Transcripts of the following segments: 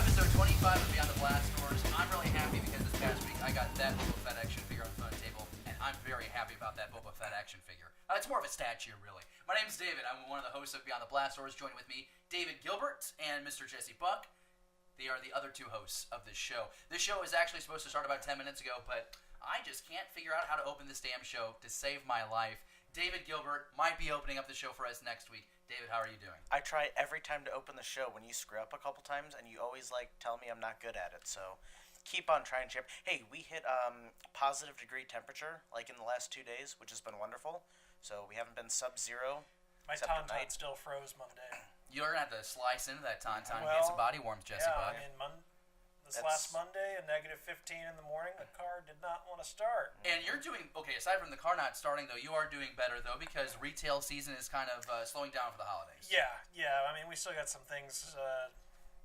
Episode 25 of Beyond the Blast Doors. I'm really happy because this past week I got that Boba Fett action figure on the phone table, and I'm very happy about that Boba Fett action figure. It's more of a statue, really. My name is David. I'm one of the hosts of Beyond the Blast Doors. Joining with me, David Gilbert and Mr. Jesse Buck. They are the other two hosts of this show. This show is actually supposed to start about 10 minutes ago, but I just can't figure out how to open this damn show to save my life. David Gilbert might be opening up the show for us next week. David, how are you doing? I try every time to open the show when you screw up a couple times, and you always tell me I'm not good at it. So keep on trying, champ. Hey, we hit positive degree temperature in the last 2 days, which has been wonderful. So we haven't been sub-zero. My tauntaun still froze Monday. You're going to have to slice into that tauntaun and get some body warmth, Jesse Buck. Last Monday, a negative 15 in the morning, the car did not want to start. And you're doing, okay, aside from the car not starting, though, you are doing better, though, because retail season is kind of slowing down for the holidays. Yeah. I mean, we still got some things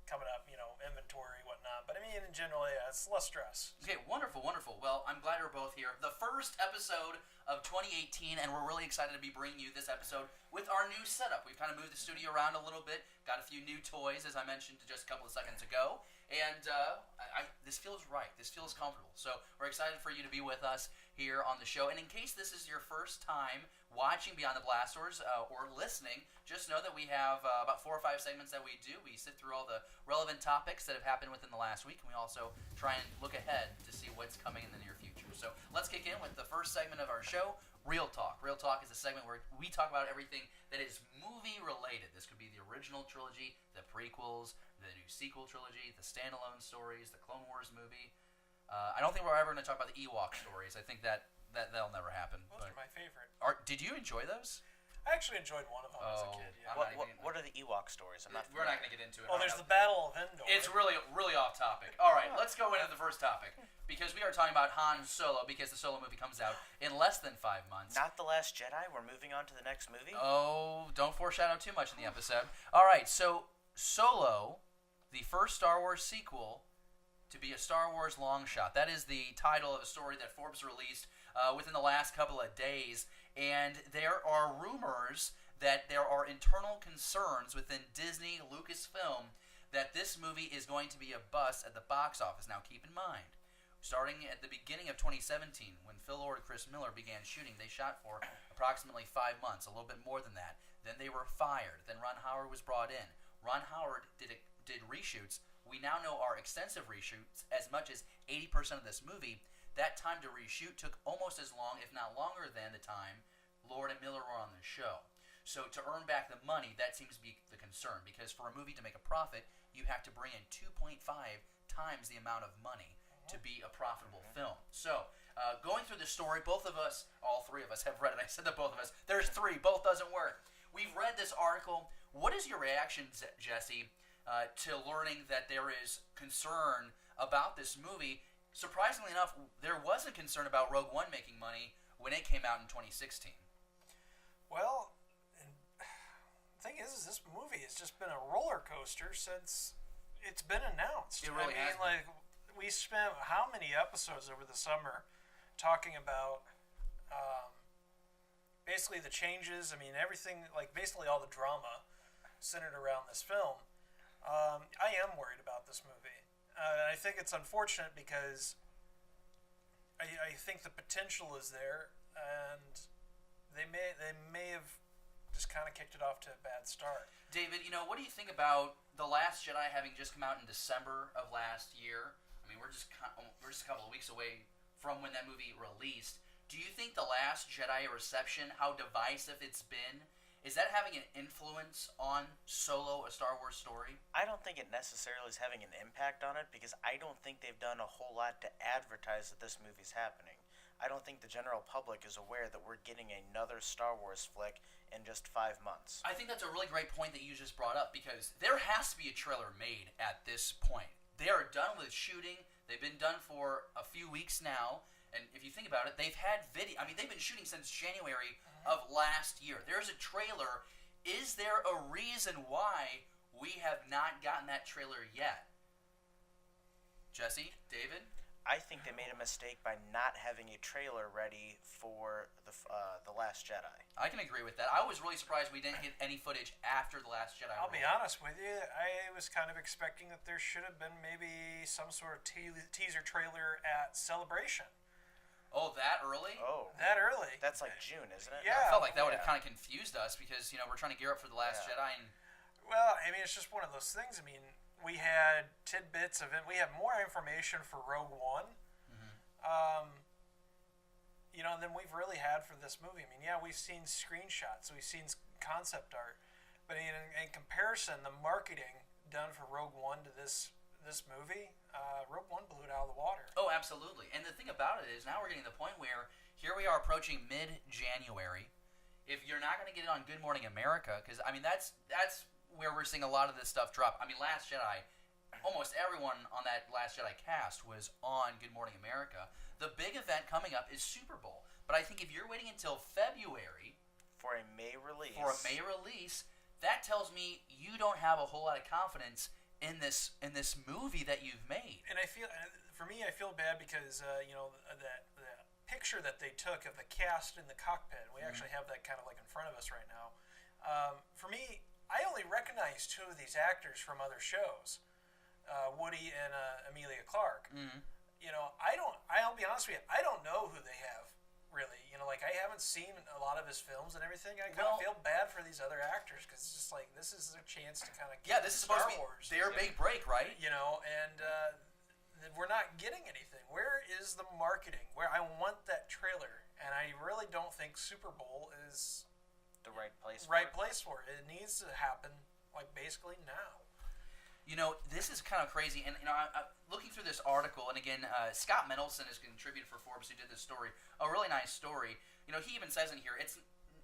coming up, inventory, whatnot. But, I mean, in general, it's less stress. Okay, wonderful. Well, I'm glad you're both here. The first episode of 2018, and we're really excited to be bringing you this episode with our new setup. We've kind of moved the studio around a little bit, got a few new toys, as I mentioned just a couple of seconds ago, and this feels right. This feels comfortable. So we're excited for you to be with us here on the show. And in case this is your first time watching Beyond the Blast Doors or listening, just know that we have about 4 or 5 segments that we do. We sift through all the relevant topics that have happened within the last week, and we also try and look ahead to see what's coming in the near future. So let's kick in with the first segment of our show, Real Talk. Real Talk is a segment where we talk about everything that is movie-related. This could be the original trilogy, the prequels, the new sequel trilogy, the standalone stories, the Clone Wars movie. I don't think we're ever going to talk about the Ewok stories. I think that'll never happen. Those are my favorite. Did you enjoy those? I actually enjoyed one of them as a kid. Yeah. What are the Ewok stories? We're not going to get into it. Oh, there's the Battle of Endor. It's really off topic. All right, let's go into the first topic. Because we are talking about Han Solo, because the Solo movie comes out in less than 5 months. Not The Last Jedi? We're moving on to the next movie? Oh, don't foreshadow too much in the episode. All right, so Solo, the first Star Wars sequel to be a Star Wars long shot. That is the title of a story that Forbes released within the last couple of days. And there are rumors that there are internal concerns within Disney, Lucasfilm, that this movie is going to be a bust at the box office. Now, keep in mind, starting at the beginning of 2017, when Phil Lord and Chris Miller began shooting, they shot for approximately 5 months, a little bit more than that. Then they were fired. Then Ron Howard was brought in. Ron Howard did reshoots. We now know are extensive reshoots, as much as 80% of this movie. That time to reshoot took almost as long, if not longer, than the time Lord and Miller were on the show. So to earn back the money, that seems to be the concern, because for a movie to make a profit, you have to bring in 2.5 times the amount of money to be a profitable film. So, going through the story, both of us, all three of us have read it. I said that both of us. There's 3. Both doesn't work. We've read this article. What is your reaction, Jesse, to learning that there is concern about this movie? Surprisingly enough, there wasn't concern about Rogue One making money when it came out in 2016. Well, the thing is this movie has just been a roller coaster since it's been announced. It really has been. We spent how many episodes over the summer talking about basically the changes. I mean, everything, basically all the drama centered around this film. I am worried about this movie. I think it's unfortunate because I think the potential is there, and they may have just kind of kicked it off to a bad start. David, what do you think about The Last Jedi having just come out in December of last year? I mean, we're just a couple of weeks away from when that movie released. Do you think The Last Jedi reception, how divisive it's been, is that having an influence on Solo, a Star Wars story? I don't think it necessarily is having an impact on it, because I don't think they've done a whole lot to advertise that this movie's happening. I don't think the general public is aware that we're getting another Star Wars flick in just 5 months. I think that's a really great point that you just brought up, because there has to be a trailer made at this point. They are done with shooting. They've been done for a few weeks now. And if you think about it, they've had video. I mean, they've been shooting since January of last year. There's a trailer. Is there a reason why we have not gotten that trailer yet? Jesse? David? I think they made a mistake by not having a trailer ready for the Last Jedi. I can agree with that. I was really surprised we didn't get any footage after the Last Jedi. I'll be honest with you. I was kind of expecting that there should have been maybe some sort of teaser trailer at Celebration. Oh, that early? Oh, that early? That's like June, isn't it? Yeah. I felt like that would have kind of confused us because we're trying to gear up for the Last Jedi. And well, I mean, it's just one of those things. I mean, we had tidbits of it. We have more information for Rogue One. Than we've really had for this movie. I mean, yeah, we've seen screenshots, we've seen concept art, but in comparison, the marketing done for Rogue One to this movie, Rogue One blew it out of the water. Oh, absolutely. And the thing about it is now we're getting to the point where here we are approaching mid-January. If you're not going to get it on Good Morning America, because I mean that's where we're seeing a lot of this stuff drop. I mean, Last Jedi, almost everyone on that Last Jedi cast was on Good Morning America. The big event coming up is Super Bowl. But I think if you're waiting until February for a May release, that tells me you don't have a whole lot of confidence in this movie that you've made. And I feel bad because that picture that they took of the cast in the cockpit. We actually have that kind of like in front of us right now. For me, I only recognize two of these actors from other shows, Woody and Amelia Clark. Mm-hmm. I'll be honest with you, I don't know who they have, really. I haven't seen a lot of his films and everything. I kind of feel bad for these other actors because it's just like, this is their chance to kind of get this is Star supposed to be Wars. their big break, right? And we're not getting anything. Where is the marketing? Where I want that trailer, and I really don't think Super Bowl is the right place for it. It needs to happen, like, basically now. This is kind of crazy, and I'm looking through this article, and again, Scott Mendelson has contributed for Forbes, who did this story, a really nice story. He even says in here,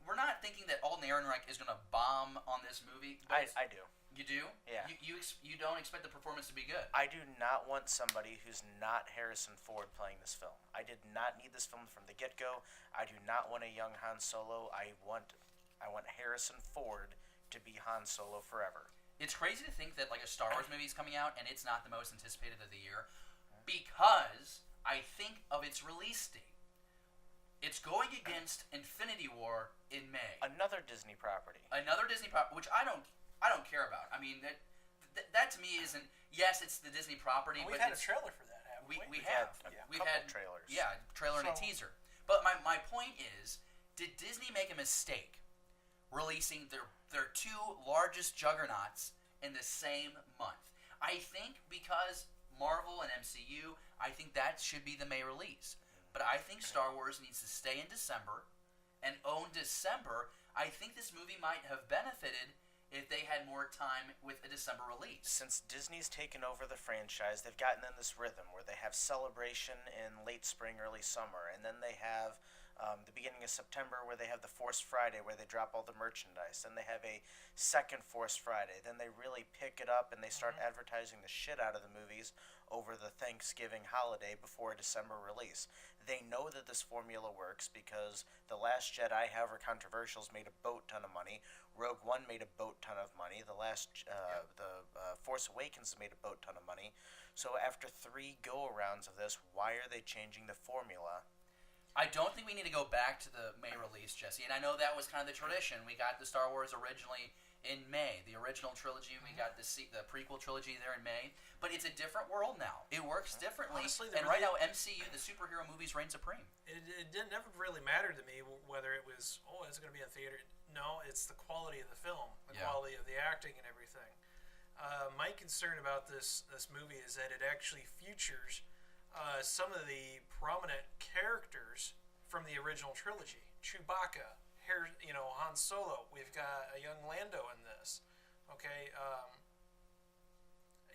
we're not thinking that Alden Ehrenreich is going to bomb on this movie. I do. You do? Yeah. You don't expect the performance to be good? I do not want somebody who's not Harrison Ford playing this film. I did not need this film from the get-go. I do not want a young Han Solo. I want Harrison Ford to be Han Solo forever. It's crazy to think that like a Star Wars movie is coming out and it's not the most anticipated of the year because I think of its release date. It's going against Infinity War in May. Another Disney property, which I don't care about. I mean that to me isn't. Yes, it's the Disney property. We've had a trailer for that, haven't we? We have. We've had trailers. Yeah, trailer and a teaser. But my point is, did Disney make a mistake releasing their two largest juggernauts in the same month? I think because Marvel and MCU, I think that should be the May release. But I think Star Wars needs to stay in December and own December. I think this movie might have benefited if they had more time with a December release. Since Disney's taken over the franchise, they've gotten in this rhythm where they have Celebration in late spring, early summer, and then they have the beginning of September where they have the Force Friday where they drop all the merchandise. Then they have a second Force Friday. Then they really pick it up and they start advertising the shit out of the movies over the Thanksgiving holiday before a December release. They know that this formula works because The Last Jedi, however controversial, made a boat ton of money. Rogue One made a boat ton of money. The Force Awakens made a boat ton of money. So after 3 go-arounds of this, why are they changing the formula? I don't think we need to go back to the May release, Jesse. And I know that was kind of the tradition. We got the Star Wars originally in May. The original trilogy, we got the prequel trilogy there in May. But it's a different world now. It works differently. Honestly, and right now, MCU, the superhero movies, reign supreme. It didn't never really matter to me whether it was, it's going to be a theater. No, it's the quality of the film, the quality of the acting and everything. My concern about this movie is that it actually features some of the prominent characters from the original trilogy. Chewbacca, Han Solo. We've got a young Lando in this. Okay,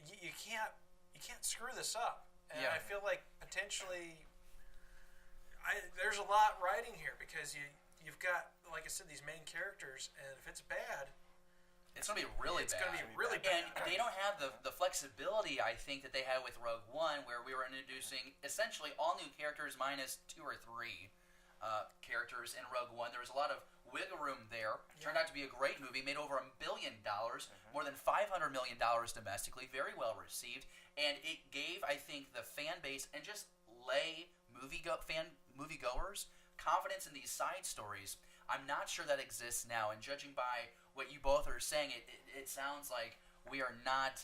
you can't screw this up. And I feel like potentially, there's a lot riding here because you've got, like I said, these main characters, and if it's bad. It's going to be really bad. It's going to be really bad. And they don't have the flexibility, I think, that they had with Rogue One, where we were introducing essentially all new characters minus 2 or 3. characters in Rogue One. There was a lot of wiggle room there. Turned out to be a great movie. Made over $1 billion, more than $500 million domestically. Very well received, and it gave, I think, the fan base and just lay moviegoers confidence in these side stories. I'm not sure that exists now, and judging by what you both are saying, it sounds like we are not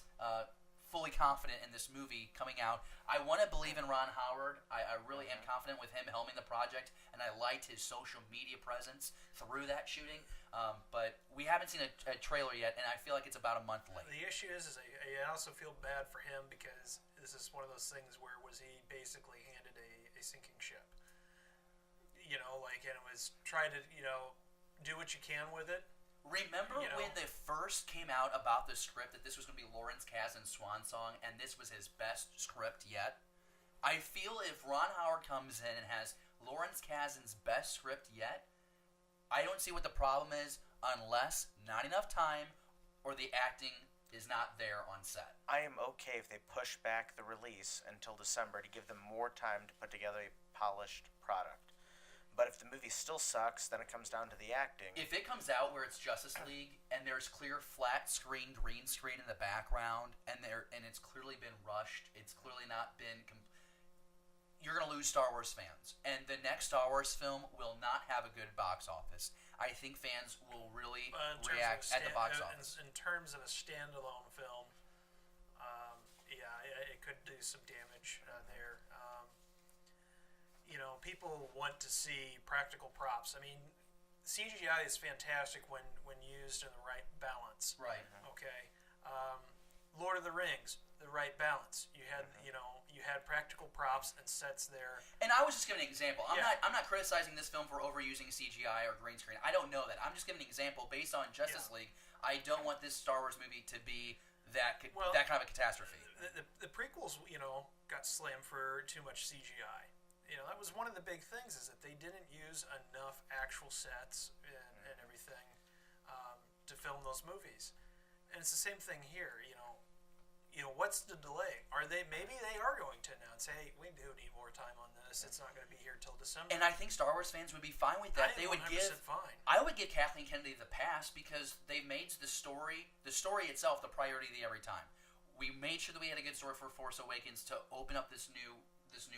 fully confident in this movie coming out. I want to believe in Ron Howard. I really am confident with him helming the project, and I liked his social media presence through that shooting. But we haven't seen a trailer yet, and I feel like it's about a month late. The issue is I also feel bad for him because this is one of those things where was he basically handed a sinking ship. You know, like, and it was try to, do what you can with it. Remember when they first came out about the script that this was going to be Lawrence Kasdan's swan song, and this was his best script yet? I feel if Ron Howard comes in and has Lawrence Kasdan's best script yet, I don't see what the problem is unless not enough time or the acting is not there on set. I am okay if they push back the release until December to give them more time to put together a polished product. But if the movie still sucks, then it comes down to the acting. If it comes out where it's Justice League and there's clear flat screen, green screen in the background, and it's clearly been rushed, it's clearly not been... you're going to lose Star Wars fans. And the next Star Wars film will not have a good box office. I think fans will really react at the box office. In terms of a standalone film, it could do some damage there. People want to see practical props. I mean, CGI is fantastic when used in the right balance. Right. Okay. Lord of the Rings, the right balance. You had you had practical props and sets there. And I was just giving an example. I'm not criticizing this film for overusing CGI or green screen. I don't know that. I'm just giving an example based on Justice League. I don't want this Star Wars movie to be that kind of a catastrophe. The prequels, got slammed for too much CGI. That was one of the big things is that they didn't use enough actual sets and everything to film those movies. And it's the same thing here. What's the delay? Maybe they are going to announce, hey, we do need more time on this. It's not going to be here till December. And I think Star Wars fans would be fine with that. They would fine. I would give Kathleen Kennedy the pass because they made the story itself the priority every time. We made sure that we had a good story for Force Awakens to open up this new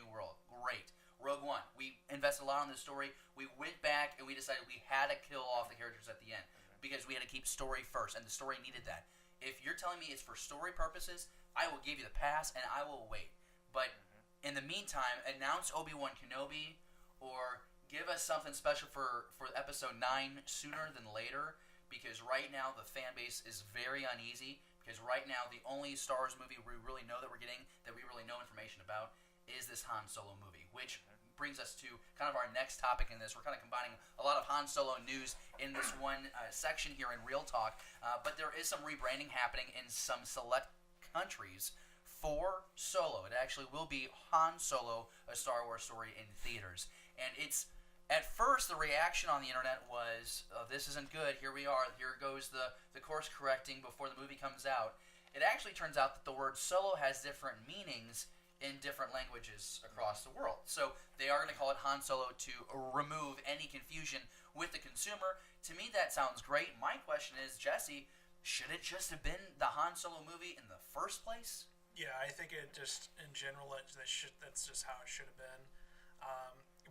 world. Great. Rogue One, we invested a lot on this story. We went back and we decided we had to kill off the characters at the end because we had to keep story first, and the story needed that. If you're telling me it's for story purposes, I will give you the pass and I will wait. But in the meantime, announce Obi-Wan Kenobi or give us something special for Episode 9 sooner than later, because right now the fan base is very uneasy, because right now the only Star Wars movie we really know that we're getting, that we really know information about, is this Han Solo movie, which brings us to kind of our next topic in this. We're kind of combining a lot of Han Solo news in this one section here in Real Talk, but there is some rebranding happening in some select countries for Solo. It actually will be Han Solo, a Star Wars story in theaters. And it's, at first, the reaction on the internet was, this isn't good, here we are, here goes the course correcting before the movie comes out. It actually turns out that the word Solo has different meanings in different languages across the world. So they are going to call it Han Solo to remove any confusion with the consumer. To me, that sounds great. My question is, Jesse, should it just have been the Han Solo movie in the first place? Yeah, I think it just, in general, that's just how it should have been.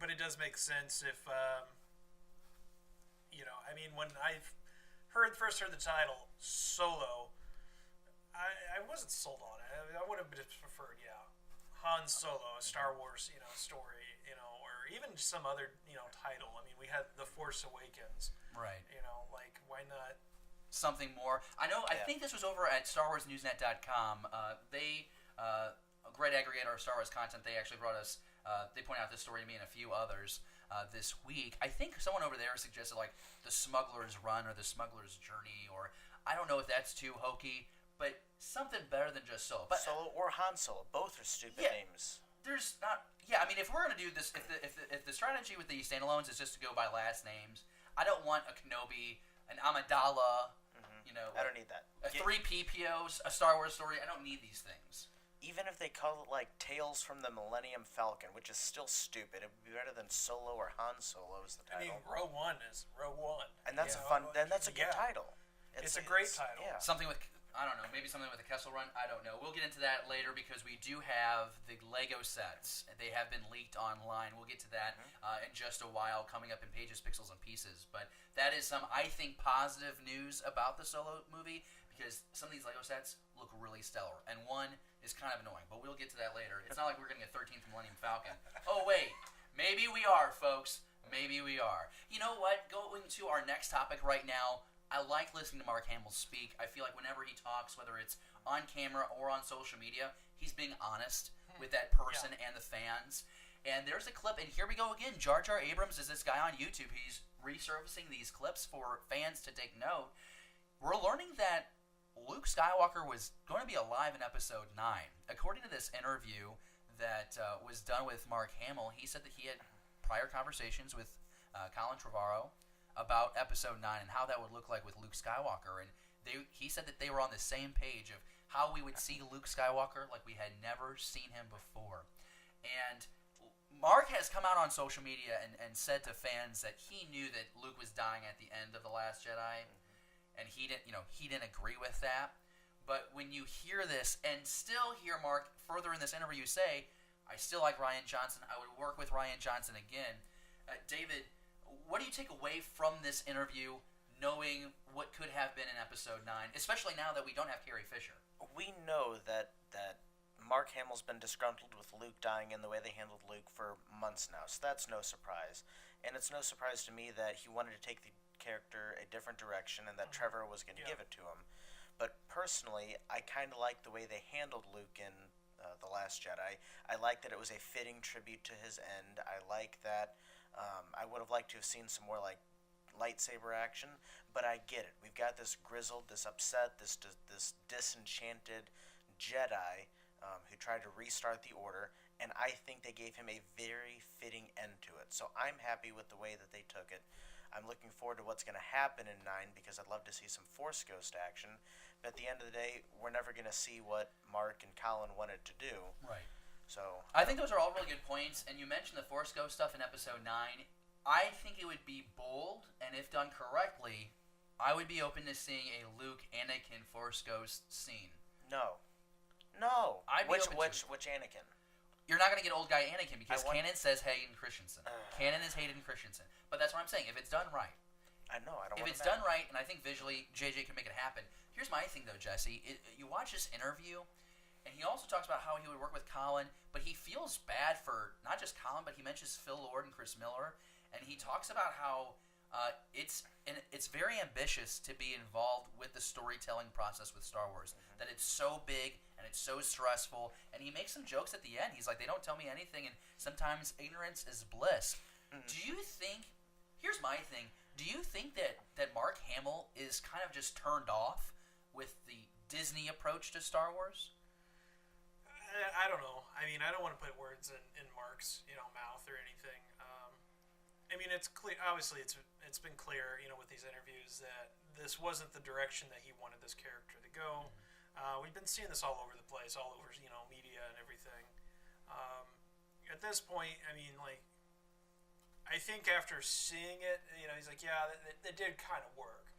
But it does make sense if, when I first heard the title, Solo, I wasn't sold on it. I would have preferred, Han Solo, a Star Wars, story, or even some other, title. I mean, we had The Force Awakens. Right. Why not? Something more. I think this was over at StarWarsNewsNet.com. They, a great aggregator of Star Wars content, they actually brought us, they pointed out this story to me and a few others this week. I think someone over there suggested, The Smuggler's Run or The Smuggler's Journey, or I don't know if that's too hokey, but something better than just Solo. But, Solo or Han Solo, both are stupid names. There's not. Yeah, I mean, if we're gonna do this, if the strategy with the standalones is just to go by last names, I don't want a Kenobi, an Amidala, I don't need that. A 3PPO, a Star Wars story. I don't need these things. even if they call it like Tales from the Millennium Falcon, which is still stupid, it would be better than Solo or Han Solo is the I title. mean, Rogue One is Rogue One. And that's a fun. Then that's a good title. It's a great title. Yeah. Something with, I don't know, maybe something with a Kessel Run. I don't know. We'll get into that later because we do have the Lego sets. They have been leaked online. We'll get to that in just a while, coming up in Pages, Pixels, and Pieces. But that is some, I think, positive news about the Solo movie because some of these Lego sets look really stellar. And one is kind of annoying, but we'll get to that later. It's not like we're getting a 13th Millennium Falcon. Oh, wait. Maybe we are, folks. Maybe we are. You know what? Going to our next topic right now, I like listening to Mark Hamill speak. I feel like whenever he talks, whether it's on camera or on social media, he's being honest with that person and the fans. And there's a clip, and here we go again. Jar Jar Abrams is this guy on YouTube. He's resurfacing these clips for fans to take note. We're learning that Luke Skywalker was going to be alive in Episode 9. According to this interview that was done with Mark Hamill, he said that he had prior conversations with Colin Trevorrow about Episode 9 and how that would look like with Luke Skywalker. And he said that they were on the same page of how we would see Luke Skywalker like we had never seen him before. And Mark has come out on social media and said to fans that he knew that Luke was dying at the end of The Last Jedi. And he didn't agree with that. But when you hear this and still hear Mark further in this interview say, I still like Rian Johnson. I would work with Rian Johnson again. David, what do you take away from this interview knowing what could have been in Episode 9, especially now that we don't have Carrie Fisher? We know that Mark Hamill's been disgruntled with Luke dying in the way they handled Luke for months now, so that's no surprise. And it's no surprise to me that he wanted to take the character a different direction and that Trevorrow was going to give it to him. But personally, I kind of like the way they handled Luke in The Last Jedi. I like that it was a fitting tribute to his end. I like that I would have liked to have seen some more like lightsaber action, but I get it. We've got this grizzled, this upset, this disenchanted Jedi who tried to restart the Order, and I think they gave him a very fitting end to it. So I'm happy with the way that they took it. I'm looking forward to what's going to happen in 9 because I'd love to see some Force Ghost action. But at the end of the day, we're never going to see what Mark and Colin wanted to do. Right. So I think those are all really good points. And you mentioned the Force Ghost stuff in Episode 9. I think it would be bold, and if done correctly, I would be open to seeing a Luke Anakin Force Ghost scene. No. I'd be open to it. Which Anakin? You're not going to get old guy Anakin because canon says Hayden Christensen. Canon is Hayden Christensen. But that's what I'm saying. If it's done right. I know. I don't. If it's done right, and I think visually JJ can make it happen. Here's my thing, though, Jesse. You watch this interview, and he also talks about how he would work with Colin, but he feels bad for not just Colin, but he mentions Phil Lord and Chris Miller, and he talks about how it's very ambitious to be involved with the storytelling process with Star Wars. That it's so big and it's so stressful. And he makes some jokes at the end. He's like, they don't tell me anything, and sometimes ignorance is bliss. Do you think? Here's my thing. Do you think that Mark Hamill is kind of just turned off with the Disney approach to Star Wars? I don't know. I mean, I don't want to put words in Mark's mouth or anything. I mean, it's clear. Obviously, it's been clear, with these interviews that this wasn't the direction that he wanted this character to go. We've been seeing this all over the place, all over media and everything. At this point, I mean, like, I think after seeing it, he's like, yeah, that did kind of work,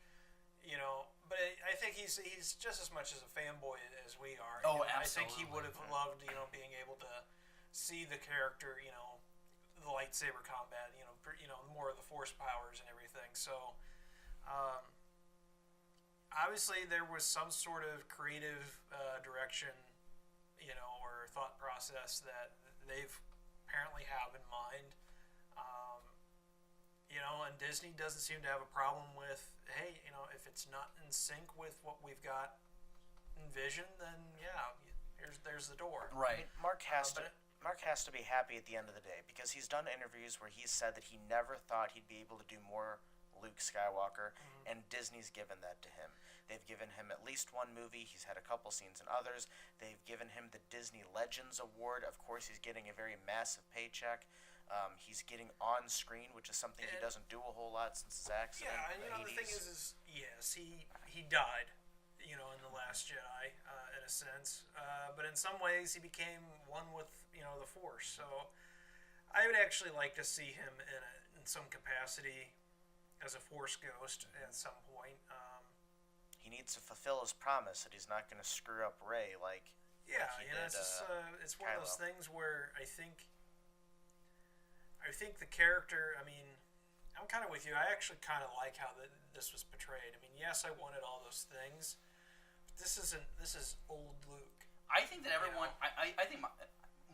But I think he's just as much as a fanboy as we are. Oh, absolutely. I think he would have loved, being able to see the character, the lightsaber combat, more of the force powers and everything. So, obviously there was some sort of creative direction, or thought process that they've apparently have in mind. And Disney doesn't seem to have a problem with, hey, if it's not in sync with what we've got envisioned, then yeah, there's the door. Right. Mark has to be happy at the end of the day because he's done interviews where he's said that he never thought he'd be able to do more Luke Skywalker, and Disney's given that to him. They've given him at least one movie. He's had a couple scenes in others. They've given him the Disney Legends Award. Of course, he's getting a very massive paycheck. He's getting on screen, which is something he doesn't do a whole lot since his accident. Yeah, and the thing is yes, he died, in The Last Jedi, in a sense. But in some ways, he became one with the Force. So I would actually like to see him in some capacity as a Force ghost at some point. He needs to fulfill his promise that he's not going to screw up Rey Yeah, he it's did, just, it's one of those Kylo. things where I think the character. I mean, I'm kind of with you. I actually kind of like how this was portrayed. I mean, yes, I wanted all those things, but this isn't. This is old Luke. I think that everyone. I think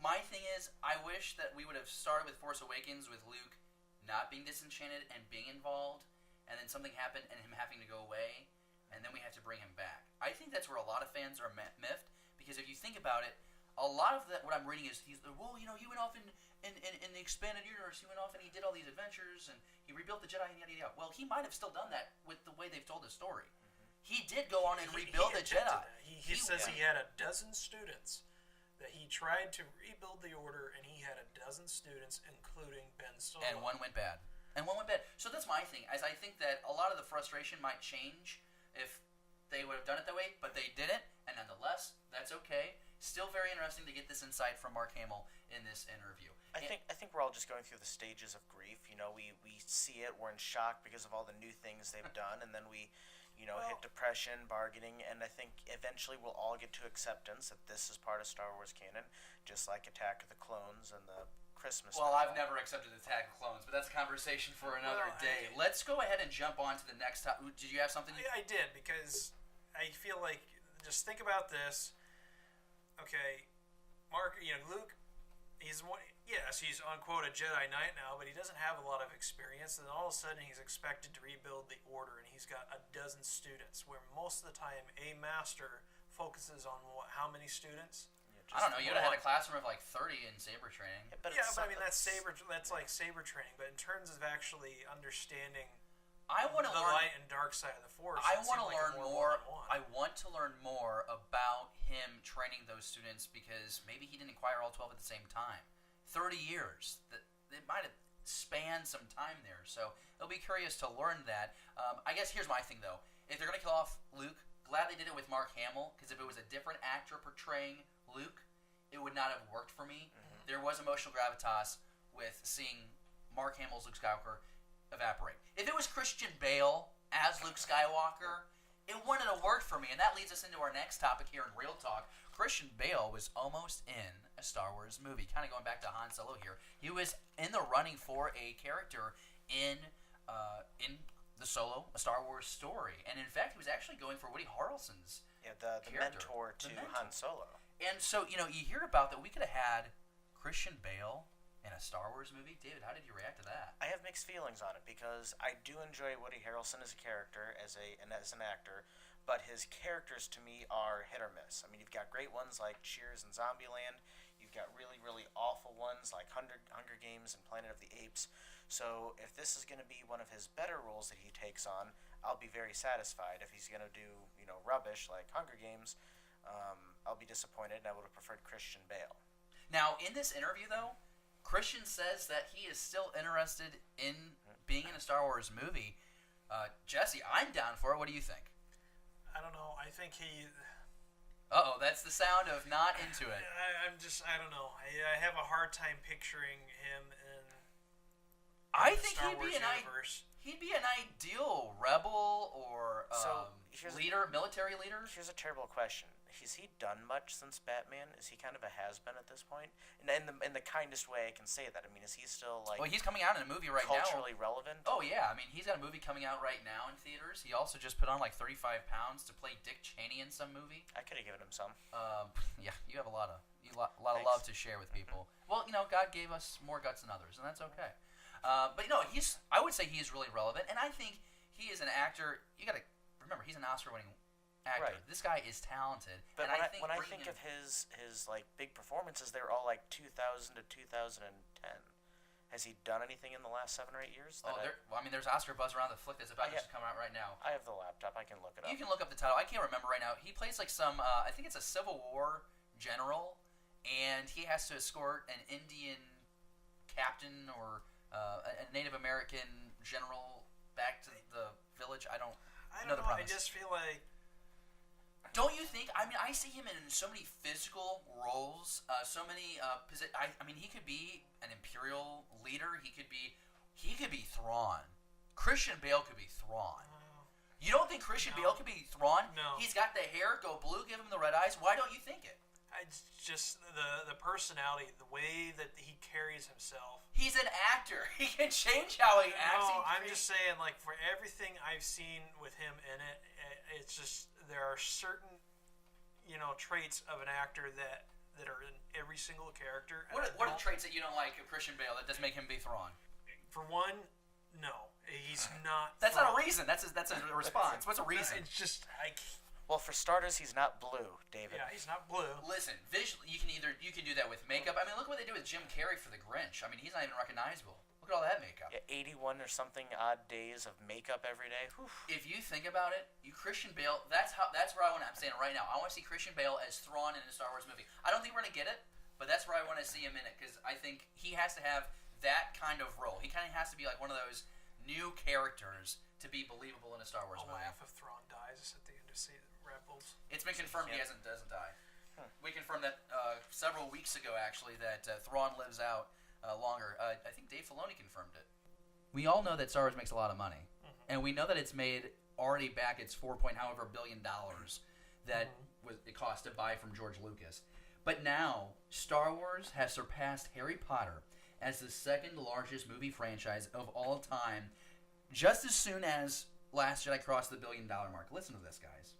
my thing is, I wish that we would have started with Force Awakens with Luke not being disenchanted and being involved, and then something happened and him having to go away, and then we have to bring him back. I think that's where a lot of fans are miffed, because if you think about it, a lot of what I'm reading is he went off in the expanded universe. He went off and he did all these adventures and he rebuilt the Jedi and yada yada. Well, he might have still done that with the way they've told the story. He did go on and rebuild the Jedi. He says he had a dozen students that he tried to rebuild the Order, and he had a dozen students, including Ben Solo. And one went bad. So that's my thing. As I think that a lot of the frustration might change if they would have done it that way, but they didn't, and nonetheless, that's okay. Still very interesting to get this insight from Mark Hamill in this interview. I think we're all just going through the stages of grief. We see it, we're in shock because of all the new things they've done, and then we hit depression, bargaining, and I think eventually we'll all get to acceptance that this is part of Star Wars canon, just like Attack of the Clones and the Christmas Well, special. I've never accepted Attack of Clones, but that's a conversation for another day. Let's go ahead and jump on to the next topic. Did you have something? I did, because I feel like, just think about this. Okay, Mark, Luke, he's unquote a Jedi Knight now, but he doesn't have a lot of experience. And then all of a sudden, he's expected to rebuild the Order, and he's got a dozen students. Where most of the time, a master focuses on how many students? I don't know. You would have had a classroom of like 30 in saber training. But I mean that's like saber training. But in terms of actually understanding the light and dark side of the Force, I want to learn more. one-on-one. I want to learn more about him training those students, because maybe he didn't acquire all 12 at the same time. 30 years. It might have spanned some time there. So I'll be curious to learn that. I guess here's my thing, though. If they're going to kill off Luke, glad they did it with Mark Hamill, because if it was a different actor portraying Luke, it would not have worked for me. Mm-hmm. There was emotional gravitas with seeing Mark Hamill's Luke Skywalker evaporate. If it was Christian Bale as Luke Skywalker, it wouldn't have worked for me. And that leads us into our next topic here in Real Talk. Christian Bale was almost in a Star Wars movie. Kind of going back to Han Solo here. He was in the running for a character in the Solo, a Star Wars story. And in fact, he was actually going for Woody Harrelson's the mentor to Han Solo. And so, you hear about that we could have had Christian Bale in a Star Wars movie. David, how did you react to that? I have mixed feelings on it, because I do enjoy Woody Harrelson as a character, as an actor, but his characters to me are hit or miss. I mean, you've got great ones like Cheers and Zombieland. You've got really, really awful ones like Hunger Games and Planet of the Apes. So if this is going to be one of his better roles that he takes on, I'll be very satisfied. If he's going to do, rubbish like Hunger Games, I'll be disappointed, and I would have preferred Christian Bale. Now, in this interview, though, Christian says that he is still interested in being in a Star Wars movie. Jesse, I'm down for it. What do you think? I don't know. I think he. Uh-oh, that's the sound of not into it. I don't know. I have a hard time picturing him in I the think Star he'd Wars be universe. he'd be an ideal rebel or military leader. Here's a terrible question. Has he done much since Batman? Is he kind of a has-been at this point? And in the kindest way I can say that. I mean, is he still Well, he's coming out in a movie right now. Culturally relevant? Oh yeah, I mean, he's got a movie coming out right now in theaters. He also just put on like 35 pounds to play Dick Cheney in some movie. I could have given him some. Yeah, you have a lot of love to share with people. Well, God gave us more guts than others, and that's okay. But I would say he's really relevant, and I think he is an actor. You got to remember, he's an Oscar-winning actor. Right. This guy is talented. But and when I think of his like big performances, they're all like 2000 to 2010. Has he done anything in the last 7 or 8 years? There's Oscar buzz around the flick that's about to come out right now. I have the laptop. I can look it up. You can look up the title. I can't remember right now. He plays like some, I think it's a Civil War general, and he has to escort an Indian captain or a Native American general back to the village. I don't know the premise. I just feel like Don't you think? I mean, I see him in so many physical roles, so many. I mean, he could be an Imperial leader. He could be Thrawn. Christian Bale could be Thrawn. You don't think Christian Bale could be Thrawn? No. He's got the hair, go blue, give him the red eyes. Why don't you think it? It's just the personality, the way that he carries himself. He's an actor. He can change how he acts. No, I'm just saying, like, for everything I've seen with him in it, it's just there are certain, traits of an actor that are in every single character. What are the traits that you don't like of Christian Bale that does make him be Thrawn? For one, no, he's not. That's not a reason. That's a response. What's a reason? It's just Well, for starters, he's not blue, David. Yeah, he's not blue. Listen, visually, you can do that with makeup. I mean, look what they do with Jim Carrey for The Grinch. I mean, he's not even recognizable. Look at all that makeup. Yeah, 81 or something odd days of makeup every day. Whew. If you think about it, Christian Bale. That's where I'm saying it right now. I want to see Christian Bale as Thrawn in a Star Wars movie. I don't think we're gonna get it, but that's where I want to see him in it because I think he has to have that kind of role. He kind of has to be like one of those new characters to be believable in a Star Wars movie. Laugh if Thrawn dies at the end of Rebels. It's been confirmed he doesn't die. We confirmed that several weeks ago, actually, that Thrawn lives out longer. I think Dave Filoni confirmed it. We all know that Star Wars makes a lot of money, and we know that it's made already back its $4 billion that it cost to buy from George Lucas. But now, Star Wars has surpassed Harry Potter as the second largest movie franchise of all time, just as soon as Last Jedi crossed the $1 billion mark. Listen to this, guys.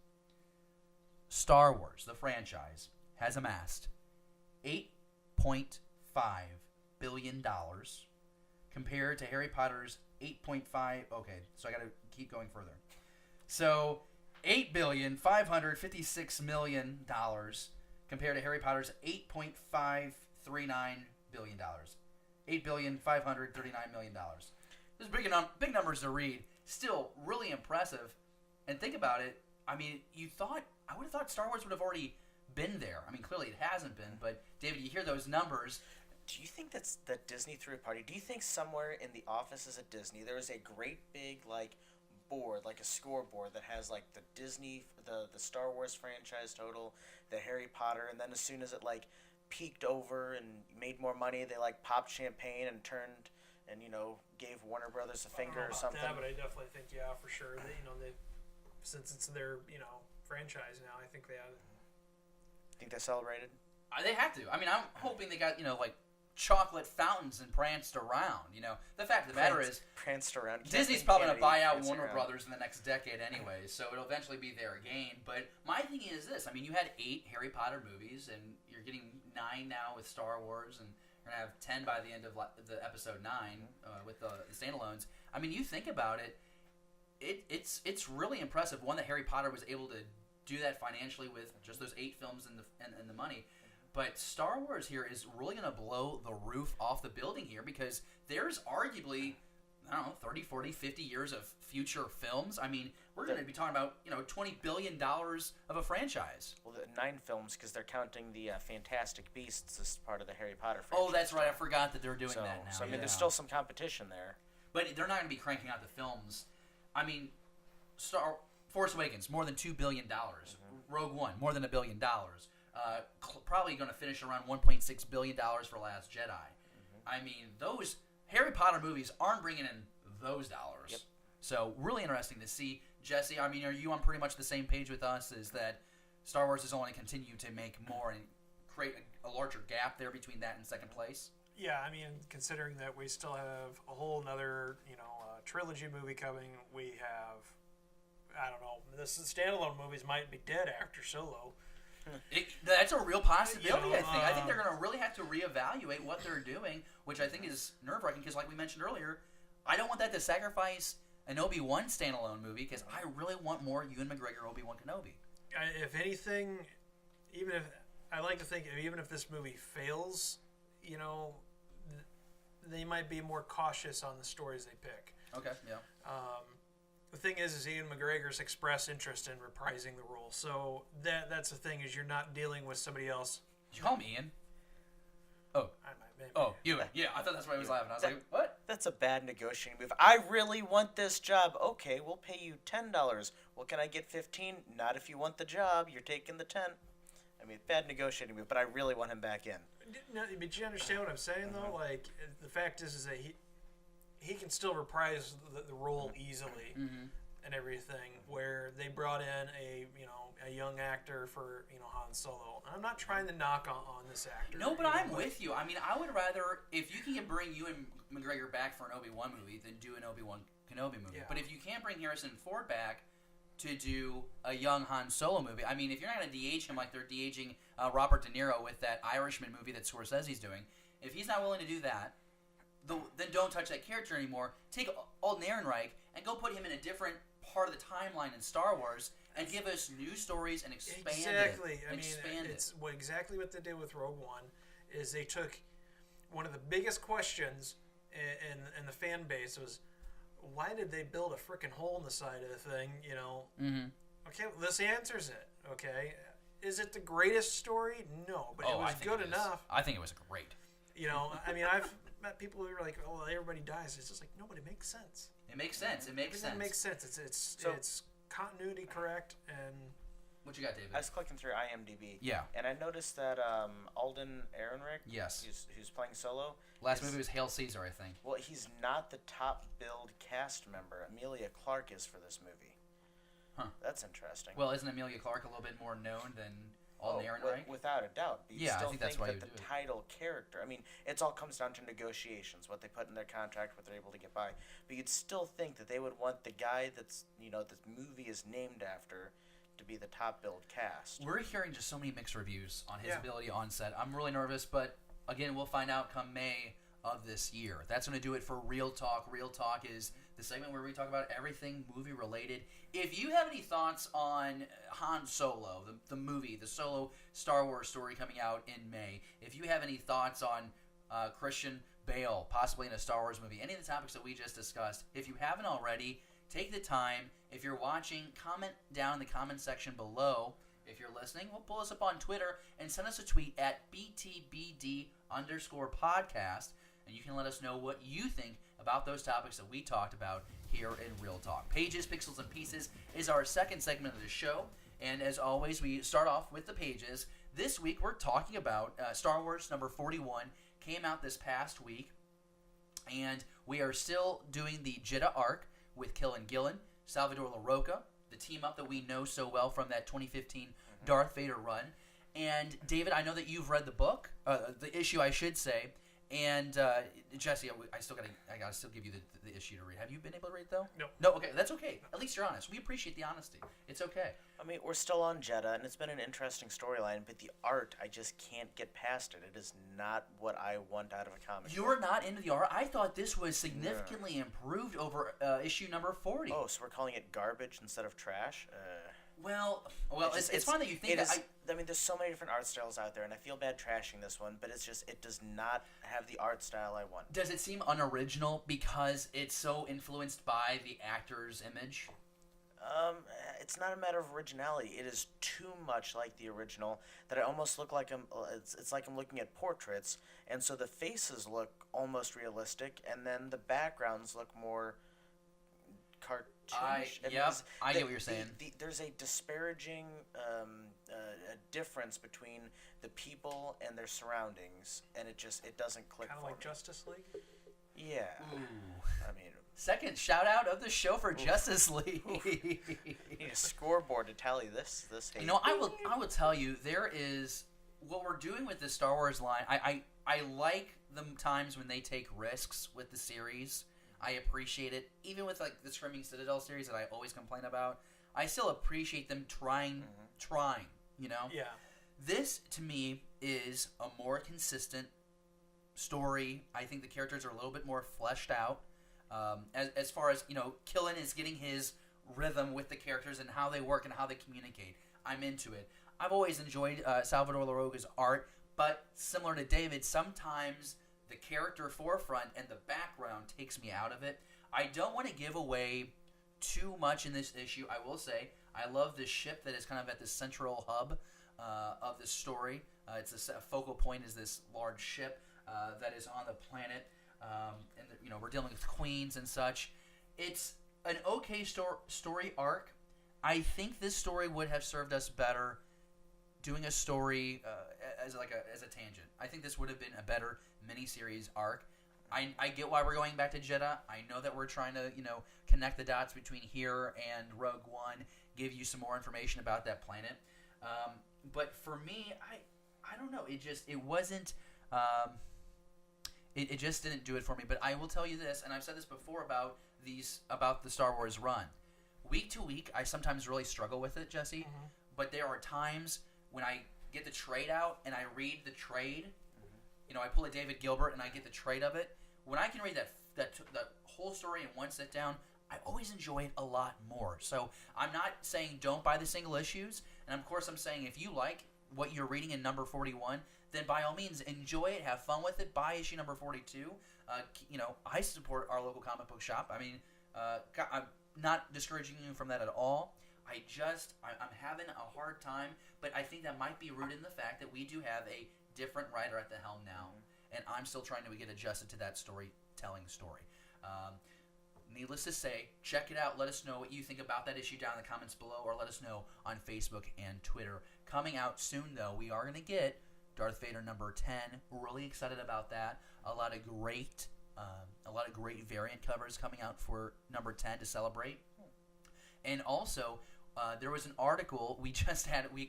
Star Wars, the franchise, has amassed $8.5 billion compared to Harry Potter's 8.5. Okay, so I got to keep going further. So $8,556,000,000 compared to Harry Potter's $8.539 billion. $8,539,000,000. Those big numbers to read. Still really impressive. And think about it. I mean, I would have thought Star Wars would have already been there. I mean, clearly it hasn't been. But David, you hear those numbers. Do you think that Disney threw a party? Do you think somewhere in the offices at Disney there is a great big board, like a scoreboard that has the Disney, the Star Wars franchise total, the Harry Potter, and then as soon as it peaked over and made more money, they popped champagne and turned and gave Warner Brothers a finger or something. That, but I definitely think for sure that they since it's their franchise now, I think they have. Think they celebrated? They have to. I mean, I'm hoping they got chocolate fountains and pranced around. The fact of the matter is, pranced around. Disney's probably going to buy out Warner Brothers in the next decade anyway, so it'll eventually be there again. But my thinking is this: I mean, you had 8 Harry Potter movies, and you're getting 9 now with Star Wars, and you're going to have 10 by the end of the episode 9 with the standalones. I mean, you think about it, it's really impressive. One, that Harry Potter was able to do that financially with just those 8 films and the money. But Star Wars here is really going to blow the roof off the building here because there's arguably, 30, 40, 50 years of future films. I mean, we're going to be talking about, $20 billion of a franchise. Well, the 9 films because they're counting the Fantastic Beasts as part of the Harry Potter franchise. Oh, that's right. I forgot that they're doing that now. So, I mean, there's still some competition there. But they're not going to be cranking out the films. I mean, Force Awakens, more than $2 billion. Rogue One, more than $1 billion. Probably going to finish around $1.6 billion for Last Jedi. I mean, those Harry Potter movies aren't bringing in those dollars. Yep. So really interesting to see. Jesse, I mean, are you on pretty much the same page with us? Is that Star Wars is only continue to make more and create a larger gap there between that and second place? Yeah, I mean, considering that we still have a whole nother, trilogy movie coming, we have, I don't know, the standalone movies might be dead after Solo. That's a real possibility, I think. I think they're going to really have to reevaluate what they're doing, which I think is nerve-wracking because, like we mentioned earlier, I don't want that to sacrifice an Obi-Wan standalone movie because I really want more Ewan McGregor Obi-Wan Kenobi. If anything, I like to think even if this movie fails, they might be more cautious on the stories they pick. Okay, yeah. The thing is Ian McGregor's expressed interest in reprising the role. So that's the thing is you're not dealing with somebody else. Did you call him Ian? Oh. Maybe. Oh, Ewan. Yeah, I thought that's why I was laughing. I was like, what? That's a bad negotiating move. I really want this job. Okay, we'll pay you $10. Well, can I get 15? Not if you want the job. You're taking the 10. I mean, bad negotiating move, but I really want him back in. No, but you understand what I'm saying, though? Like, the fact is that he can still reprise the role easily and everything, where they brought in a young actor for, Han Solo. I'm not trying to knock on this actor. No, but I'm with you. I mean, I would rather, if you can bring Ewan McGregor back for an Obi-Wan movie, then do an Obi-Wan Kenobi movie. Yeah. But if you can't bring Harrison Ford back to do a young Han Solo movie, I mean, if you're not going to de-age him like they're de-aging Robert De Niro with that Irishman movie that Scorsese's doing, if he's not willing to do that, then don't touch that character anymore. Take Alden Ehrenreich and go put him in a different part of the timeline in Star Wars and give us new stories and expand exactly. it. I mean, it's exactly what they did with Rogue One. Is they took one of the biggest questions in the fan base was, why did they build a freaking hole in the side of the thing? Okay, well, this answers it. Okay, is it the greatest story? No, but it was good enough. I think it was great. I mean, I've met people who are like, "Oh, everybody dies." It's just like, no, but it makes sense. It makes sense. It makes sense. It makes sense. It's continuity correct. And what you got, David? I was clicking through IMDb. Yeah. And I noticed that Alden Ehrenreich, yes, who's playing Solo. Last movie was Hail Caesar, I think. Well, he's not the top billed cast member. Amelia Clarke is for this movie. Huh. That's interesting. Well, isn't Amelia Clarke a little bit more known than Alden Ehrenreich? Without a doubt. But you I still think that's why that you the do it. title character, I mean, it all comes down to negotiations, what they put in their contract, what they're able to get by. But you'd still think that they would want the guy that's, the movie is named after to be the top billed cast. We're hearing just so many mixed reviews on his ability on set. I'm really nervous, but again, we'll find out come May of this year. That's going to do it for Real Talk. Real Talk is the segment where we talk about everything movie related. If you have any thoughts on Han Solo, the movie, the Solo Star Wars story coming out in May, if you have any thoughts on Christian Bale possibly in a Star Wars movie, any of the topics that we just discussed, if you haven't already, take the time. If you're watching, comment down in the comment section below. If you're listening, we'll pull us up on Twitter and send us a tweet at BTBD_podcast, and you can let us know what you think about those topics that we talked about here in Real Talk. Pages, Pixels, and Pieces is our second segment of the show, and as always, we start off with the pages. This week, we're talking about Star Wars number 41, came out this past week, and we are still doing the Jedha arc with Killen Gillen, Salvador LaRocca, the team up that we know so well from that 2015 Darth Vader run. And David, I know that you've read the book, the issue, I should say. And Jesse, I gotta still give you the issue to read. Have you been able to read it though? No. Okay, that's okay. At least you're honest. We appreciate the honesty. It's okay. I mean, we're still on Jedha, and it's been an interesting storyline. But the art, I just can't get past it. It is not what I want out of a comic. You're not into the art. I thought this was significantly improved over issue number 40. Oh, so we're calling it garbage instead of trash? Well, it's fun that you think that. I mean, there's so many different art styles out there, and I feel bad trashing this one, but it does not have the art style I want. Does it seem unoriginal because it's so influenced by the actor's image? It's not a matter of originality. It is too much like the original that I almost look like it's like I'm looking at portraits, and so the faces look almost realistic, and then the backgrounds look more cartoonish. I get what you're saying. There's a disparaging a difference between the people and their surroundings, and it doesn't click. Kind of like Justice League. Yeah. Ooh. I mean, second shout out of the show for Justice League. You need a scoreboard to tally this hate. I will tell you, there is what we're doing with the Star Wars line. I like the times when they take risks with the series. I appreciate it. Even with like the Screaming Citadel series that I always complain about, I still appreciate them trying, Yeah. This, to me, is a more consistent story. I think the characters are a little bit more fleshed out. As far as, Killen is getting his rhythm with the characters and how they work and how they communicate. I'm into it. I've always enjoyed Salvador LaRocca's art, but similar to David, sometimes the character forefront and the background takes me out of it. I don't want to give away too much in this issue. I will say I love this ship that is kind of at the central hub of this story. It's a focal point is this large ship that is on the planet, and we're dealing with queens and such. It's an okay story arc. I think this story would have served us better doing a story as a tangent. I think this would have been a better miniseries arc. I get why we're going back to Jeddah. I know that we're trying to connect the dots between here and Rogue One, give you some more information about that planet. But for me, I don't know. It wasn't. It just didn't do it for me. But I will tell you this, and I've said this before about the Star Wars run. Week to week, I sometimes really struggle with it, Jesse. Mm-hmm. But there are times when I get the trade out and I read the trade. I pull a David Gilbert and I get the trade of it. When I can read that whole story in one sit down, I always enjoy it a lot more. So I'm not saying don't buy the single issues, and of course I'm saying if you like what you're reading in number 41, then by all means enjoy it, have fun with it. Buy issue number 42. I support our local comic book shop. I mean, I'm not discouraging you from that at all. I'm having a hard time, but I think that might be rooted in the fact that we do have a different writer at the helm now, and I'm still trying to get adjusted to that storytelling story. Needless to say, check it out. Let us know what you think about that issue down in the comments below, or let us know on Facebook and Twitter. Coming out soon, though, we are going to get Darth Vader number 10. We're really excited about that. A lot of great variant covers coming out for number 10 to celebrate. And also, there was an article we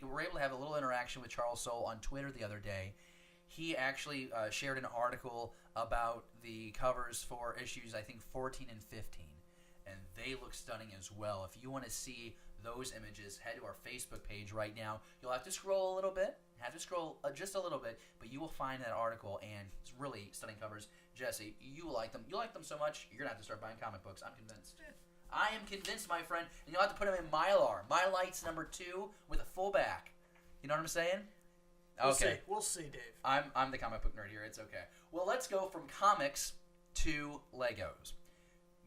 were able to have a little interaction with Charles Soule on Twitter the other day. He actually shared an article about the covers for issues, I think, 14 and 15. And they look stunning as well. If you want to see those images, head to our Facebook page right now. You'll have to scroll a little bit. Just a little bit. But you will find that article, and it's really stunning covers. Jesse, you will like them. You like them so much, you're going to have to start buying comic books. I'm convinced. I am convinced, my friend. And you'll have to put them in Mylar. My Light's number 2 with a full back. You know what I'm saying? Okay. We'll see, Dave. I'm the comic book nerd here. It's okay. Well, let's go from comics to Legos.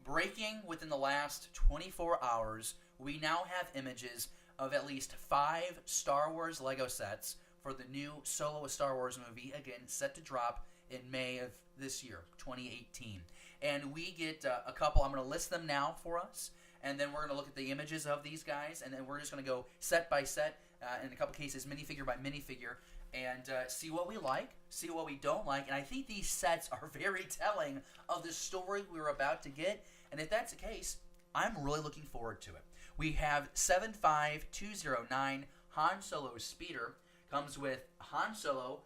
Breaking within the last 24 hours, we now have images of at least 5 Star Wars Lego sets for the new Solo Star Wars movie, again, set to drop in May of this year, 2018. And we get a couple. I'm going to list them now for us, and then we're going to look at the images of these guys, and then we're just going to go set by set, in a couple cases, minifigure by minifigure, and see what we like, see what we don't like. And I think these sets are very telling of the story we're about to get. And if that's the case, I'm really looking forward to it. We have 75209 Han Solo Speeder. Comes with Han Solo,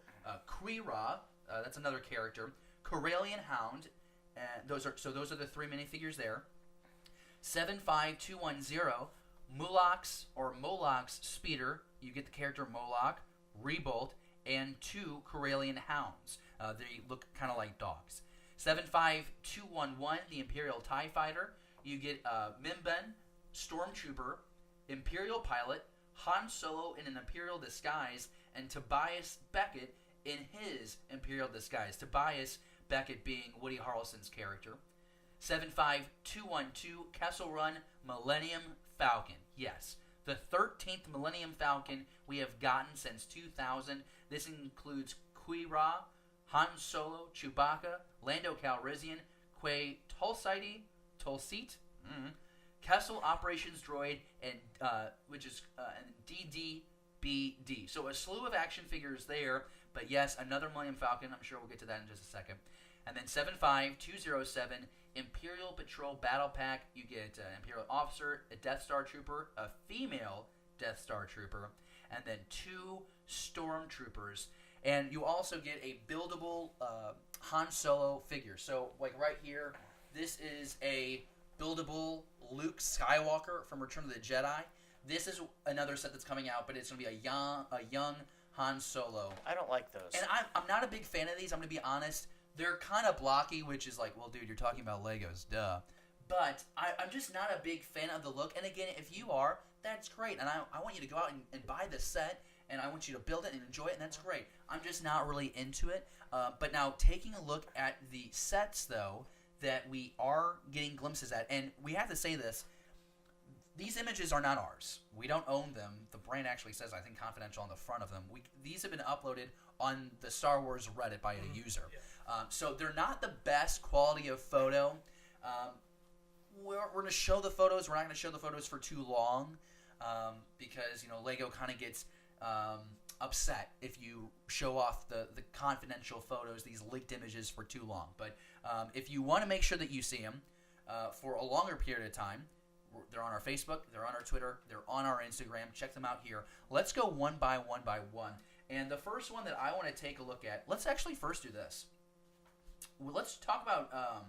Quira, that's another character, Corellian Hound. Those are the 3 minifigures there. 75210 Moloch's Speeder. You get the character Moloch, Rebolt, and 2 Corellian Hounds. They look kind of like dogs. 75211 the Imperial TIE Fighter. You get Mimben, Stormtrooper, Imperial Pilot, Han Solo in an Imperial disguise, and Tobias Beckett in his Imperial disguise. Tobias Beckett being Woody Harrelson's character. 75212 Kessel Run Millennium Falcon. Yes, the 13th Millennium Falcon we have gotten since 2000. This includes Quira, Han Solo, Chewbacca, Lando Calrissian, Quay Tulsit, Kessel Operations Droid, and which is DDBD. So a slew of action figures there, but yes, another Millennium Falcon. I'm sure we'll get to that in just a second. And then 75207 Imperial Patrol Battle Pack. You get an Imperial Officer, a Death Star Trooper, a female Death Star Trooper, and then 2 Stormtroopers. And you also get a buildable Han Solo figure. So, like right here, this is a buildable Luke Skywalker from Return of the Jedi. This is another set that's coming out, but it's going to be a young Han Solo. I don't like those. And I'm not a big fan of these, I'm going to be honest. They're kind of blocky, which is like, well, dude, you're talking about Legos, duh. But I'm just not a big fan of the look. And again, if you are, that's great. And I want you to go out and buy the set, and I want you to build it and enjoy it, and that's great. I'm just not really into it. But now, taking a look at the sets, though, that we are getting glimpses at, and we have to say this, these images are not ours. We don't own them. The brand actually says, I think, confidential on the front of them. These have been uploaded on the Star Wars Reddit by a user. Yeah. So they're not the best quality of photo. We're going to show the photos. We're not going to show the photos for too long because, Lego kind of gets upset if you show off the confidential photos, these leaked images, for too long. But if you want to make sure that you see them for a longer period of time, they're on our Facebook, they're on our Twitter, they're on our Instagram. Check them out here. Let's go one by one. And the first one that I want to take a look at, let's actually first do this. Let's talk about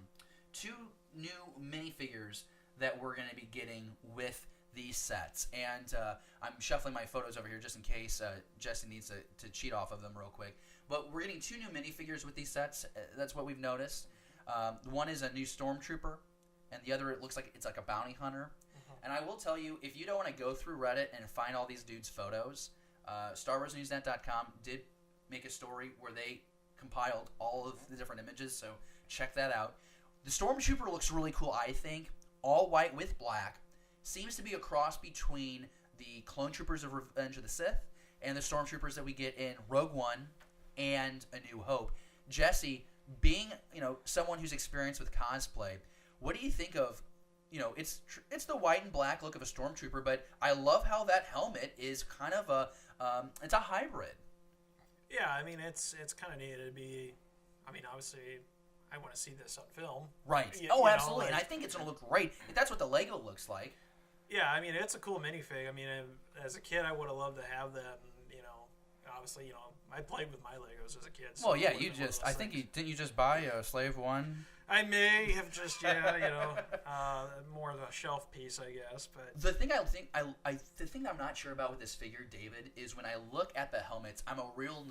two new minifigures that we're going to be getting with these sets. And I'm shuffling my photos over here just in case Jesse needs to cheat off of them real quick. But we're getting two new minifigures with these sets. That's what we've noticed. One is a new Stormtrooper, and the other, it looks like it's like a bounty hunter. And I will tell you, if you don't want to go through Reddit and find all these dudes' photos, StarWarsNewsNet.com did make a story where they compiled all of the different images, so check that out. The Stormtrooper looks really cool, I think. All white with black. Seems to be a cross between the Clone Troopers of Revenge of the Sith and the Stormtroopers that we get in Rogue One and A New Hope. Jesse, being someone who's experienced with cosplay, what do you think of? It's the white and black look of a Stormtrooper, but I love how that helmet is kind of it's a hybrid. Yeah, I mean it's kind of neat to be. I mean, obviously, I want to see this on film. Right. Absolutely, and I think it's gonna look great. That's what the Lego looks like. Yeah, I mean it's a cool minifig. I mean, as a kid, I would have loved to have that. And, obviously, I played with my Legos as a kid. So well, yeah, didn't you just buy a Slave One? I may have just more of a shelf piece, I guess. But the thing the thing I'm not sure about with this figure, David, is when I look at the helmets, I'm a real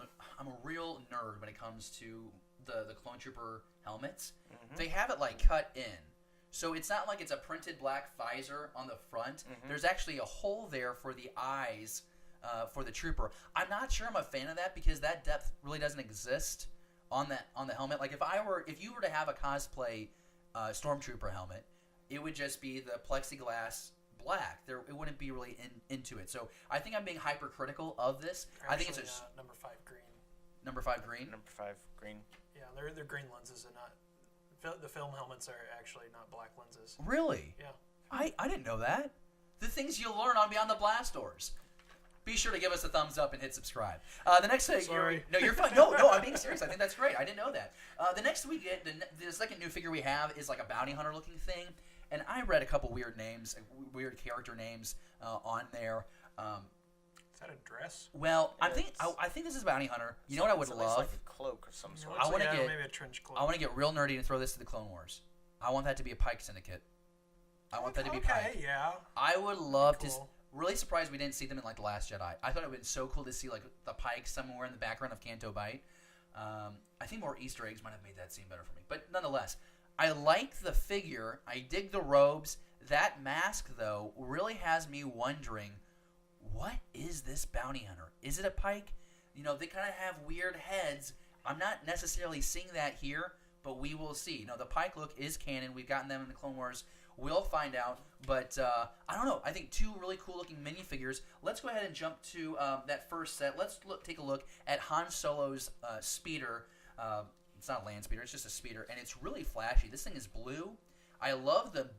nerd when it comes to the Clone Trooper helmets. Mm-hmm. They have it cut in, so it's not like it's a printed black visor on the front. Mm-hmm. There's actually a hole there for the eyes for the trooper. I'm not sure I'm a fan of that because that depth really doesn't exist on the helmet. Like if you were to have a cosplay Stormtrooper helmet, it would just be the plexiglass black. It wouldn't be really into it. So I think I'm being hypercritical of this. Actually, I think it's a number 5 green. Number 5 green. Number 5 green. Yeah, they're green lenses and not. The film helmets are actually not black lenses. Really? Yeah. I didn't know that. The things you learn on Beyond the Blast Doors. Be sure to give us a thumbs up and hit subscribe. The next thing, sorry. No, you're fine. No, I'm being serious. I think that's great. I didn't know that. The next we get, the second new figure we have is like a bounty hunter looking thing, and I read a couple weird names, weird character names on there. Is that a dress? Well, I think this is a bounty hunter. You know what I would love? Like a cloak of some sort. I want to get maybe a trench coat. I want to get real nerdy and throw this to the Clone Wars. I want that to be a Pike Syndicate. I want that to be Pike. Okay, yeah. I would love cool. to. Really surprised we didn't see them in The Last Jedi. I thought it would have been so cool to see the Pike somewhere in the background of Canto Bight. I think more Easter eggs might have made that scene better for me. But nonetheless, I like the figure. I dig the robes. That mask, though, really has me wondering, what is this bounty hunter? Is it a Pike? They kind of have weird heads. I'm not necessarily seeing that here, but we will see. The Pike look is canon. We've gotten them in the Clone Wars. We'll find out, but I don't know. I think two really cool-looking minifigures. Let's go ahead and jump to that first set. Let's take a look at Han Solo's speeder. It's not a land speeder. It's just a speeder, and it's really flashy. This thing is blue. I love the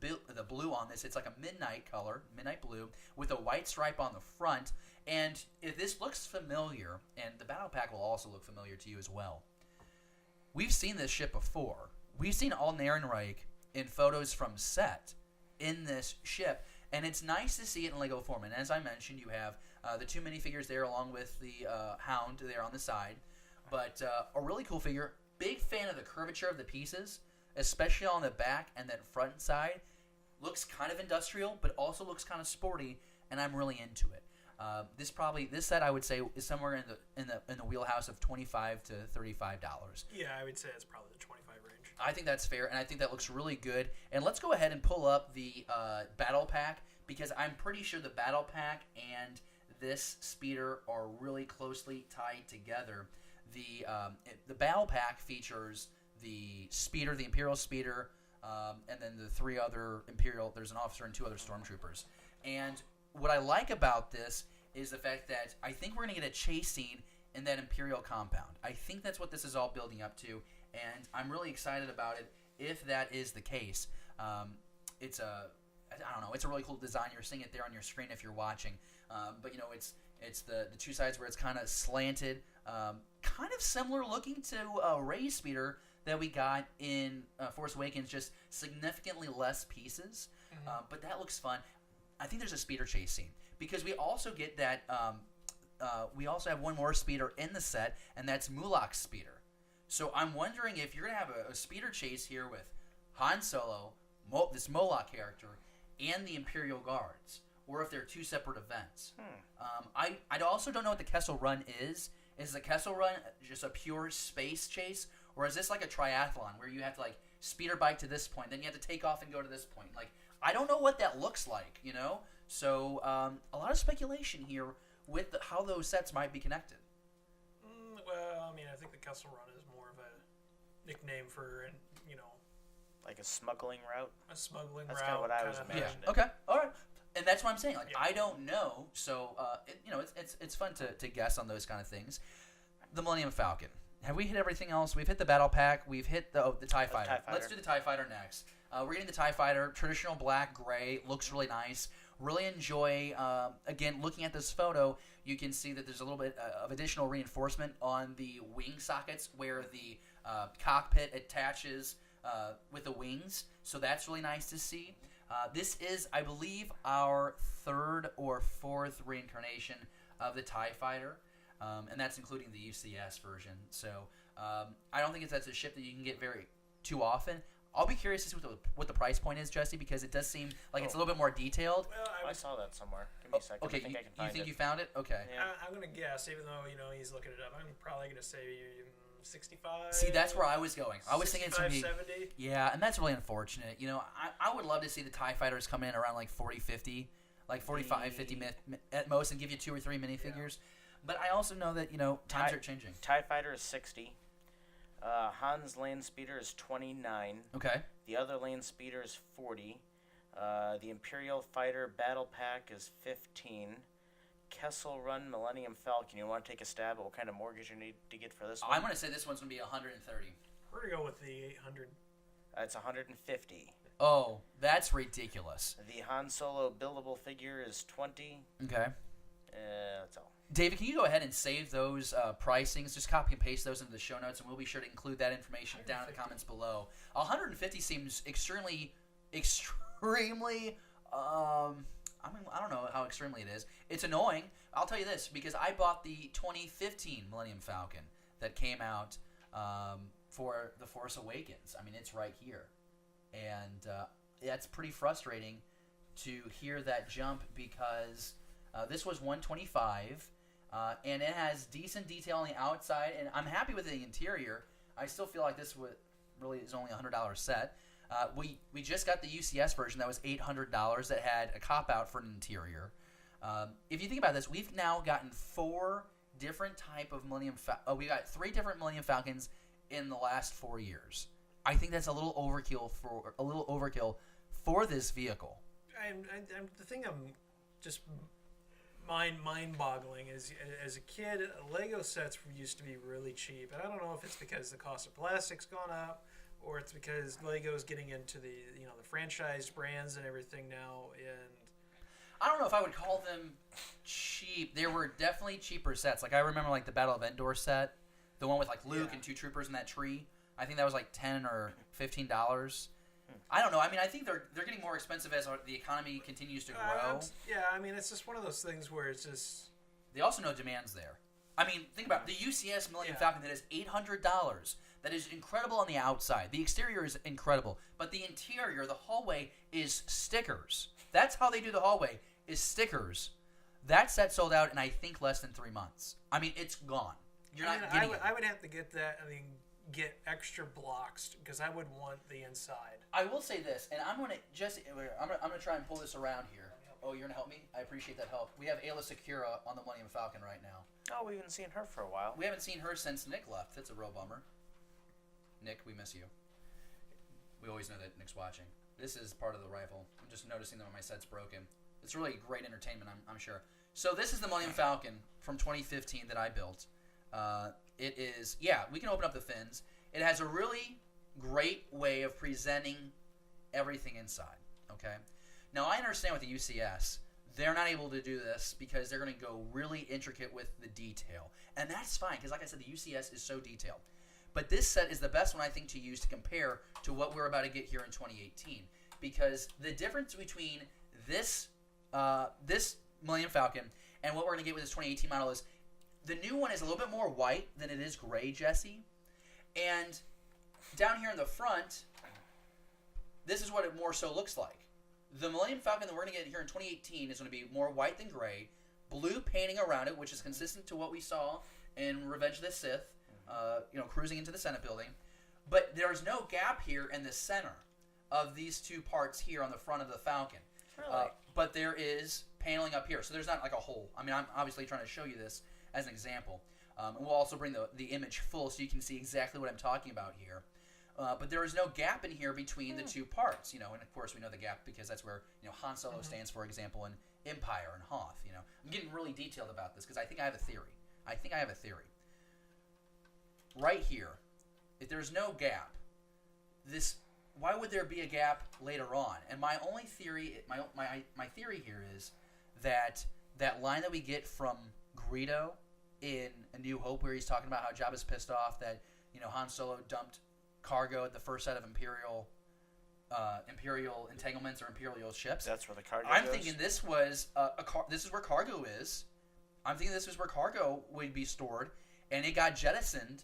blue on this. It's like a midnight color, midnight blue, with a white stripe on the front. And if this looks familiar, and the battle pack will also look familiar to you as well. We've seen this ship before. We've seen Alnarenreich in photos from set in this ship, and it's nice to see it in Lego form. And as I mentioned, you have the two minifigures there along with the Hound there on the side, but a really cool figure. Big fan of the curvature of the pieces, especially on the back and that front side. Looks kind of industrial, but also looks kind of sporty, and I'm really into it. This set I would say is somewhere in the wheelhouse of $25 to $35. Yeah, I would say it's probably the 25 range. I think that's fair, and I think that looks really good. And let's go ahead and pull up the battle pack, because I'm pretty sure the battle pack and this speeder are really closely tied together. The battle pack features the speeder, the Imperial speeder, and then the 3 other Imperial. There's an officer and 2 other stormtroopers. And what I like about this is the fact that I think we're going to get a chase scene in that Imperial compound. I think that's what this is all building up to, and I'm really excited about it if that is the case. It's a really cool design. You're seeing it there on your screen if you're watching. But it's the two sides where it's kind of slanted, kind of similar looking to Rey's speeder that we got in Force Awakens, just significantly less pieces. But that looks fun. I think there's a speeder chase scene because we also get that. We also have one more speeder in the set, and that's Mulak's speeder. So I'm wondering if you're gonna have a speeder chase here with Han Solo, this Mulak character, and the Imperial Guards, or if they're two separate events. I also don't know what the Kessel Run is. Is the Kessel Run just a pure space chase, or is this like a triathlon where you have to like speeder bike to this point, then you have to take off and go to this point? Like, I don't know what that looks like, you know? So a lot of speculation here with how those sets might be connected. Well, I mean, I think the Kessel Run is more of a nickname for, like a smuggling route. a smuggling That's route. kind of what I was kinda imagining. Okay, all right. And that's what I'm saying. Like, Yeah. I don't know, so it's fun to guess on those kind of things. The Millennium Falcon. Have we hit everything else? We've hit the battle pack. We've hit the TIE Fighter. TIE Fighter. Let's do the TIE Fighter next. We're getting the TIE Fighter, traditional black, gray. Looks really nice. Really enjoy, again, looking at this photo, you can see that there's a little bit of additional reinforcement on the wing sockets where the cockpit attaches with the wings. So that's really nice to see. This is, I believe, our third or fourth reincarnation of the TIE Fighter, and that's including the UCS version. So I don't think that's a ship that you can get too often. I'll be curious to see what the price point is, Jesse, because it does seem like it's a little bit more detailed. Well, I saw that somewhere. Give me a second. Okay, I think I can find you think it. you found it? Okay. Yeah. I'm going to guess, even though, he's looking it up, I'm probably going to say 65. See, that's where I was going. I was thinking it's going to be... 70. Yeah, and that's really unfortunate. I would love to see the TIE Fighters come in around like 40, 50, like 45, 50 at most, and give you 2 or 3 minifigures. But I also know that, times are changing. TIE Fighter is 60. Han's land speeder is 29. Okay. The other land speeder is 40. The Imperial Fighter Battle Pack is 15. Kessel Run Millennium Falcon. You want to take a stab at what kind of mortgage you need to get for this one? I'm going to say this one's going to be 130. We're going to go with the 800. It's 150. Oh, that's ridiculous. The Han Solo buildable figure is 20. Okay. That's all. David, can you go ahead and save those pricings? Just copy and paste those into the show notes, and we'll be sure to include that information down in the comments below. 150 seems extremely, I don't know how extremely it is. It's annoying. I'll tell you this, because I bought the 2015 Millennium Falcon that came out for The Force Awakens. I mean, it's right here. And that's pretty frustrating to hear that jump because this was $125, and it has decent detail on the outside, and I'm happy with the interior. I still feel like this really is only a $100 set. We just got the UCS version that was $800 that had a cop-out for an interior. If you think about this, we've now gotten 4 different type of we got 3 different Millennium Falcons in the last 4 years. I think that's a little overkill for this vehicle. The thing I'm just mind-boggling is, as a kid, Lego sets used to be really cheap, and I don't know if it's because the cost of plastic's gone up, or it's because Lego's getting into the the franchised brands and everything now. And I don't know if I would call them cheap. There were definitely cheaper sets. Like I remember like the Battle of Endor set, the one with like Luke and 2 troopers in that tree. I think that was like $10 or $15. I don't know. I mean, I think they're getting more expensive as the economy continues to grow. I mean, it's just one of those things where it's just... They also know demand's there. I mean, think about it. The UCS Millennium Falcon that is $800. That is incredible on the outside. The exterior is incredible. But the interior, the hallway, is stickers. That's how they do the hallway, is stickers. That set sold out in, I think, less than 3 months. I mean, it's gone. You're not getting it. I would have to get that, get extra blocks, because I would want the inside. I will say this, and I'm going to try and pull this around here. Oh, you're going to help me? I appreciate that help. We have Ayla Secura on the Millennium Falcon right now. Oh, we haven't seen her for a while. We haven't seen her since Nick left. That's a real bummer. Nick, we miss you. We always know that Nick's watching. This is part of the rifle. I'm just noticing that my set's broken. It's really great entertainment, I'm sure. So this is the Millennium Falcon from 2015 that I built. It is, we can open up the fins. It has a really great way of presenting everything inside, okay? Now, I understand with the UCS, they're not able to do this because they're going to go really intricate with the detail. And that's fine, because like I said, the UCS is so detailed. But this set is the best one, I think, to use to compare to what we're about to get here in 2018. Because the difference between this Millennium Falcon and what we're going to get with this 2018 model is the new one is a little bit more white than it is gray, Jesse. And down here in the front, this is what it more so looks like. The Millennium Falcon that we're going to get here in 2018 is going to be more white than gray, blue painting around it, which is consistent to what we saw in Revenge of the Sith, cruising into the Senate building. But there's no gap here in the center of these two parts here on the front of the Falcon. Really? But there is paneling up here, so there's not like a hole. I mean, I'm obviously trying to show you this as an example. And we'll also bring the image full so you can see exactly what I'm talking about here. But there is no gap in here between the two parts, and of course we know the gap because that's where Han Solo stands, for example, in Empire and Hoth. I'm getting really detailed about this because I think I have a theory. Right here, if there's no gap, why would there be a gap later on? And my only theory, my theory here is that line that we get from Greedo in A New Hope, where he's talking about how Jabba's pissed off that Han Solo dumped cargo at the first set of Imperial entanglements or Imperial ships. That's where the cargo I'm goes? thinking this was this is where cargo is. I'm thinking this is where cargo would be stored, and it got jettisoned,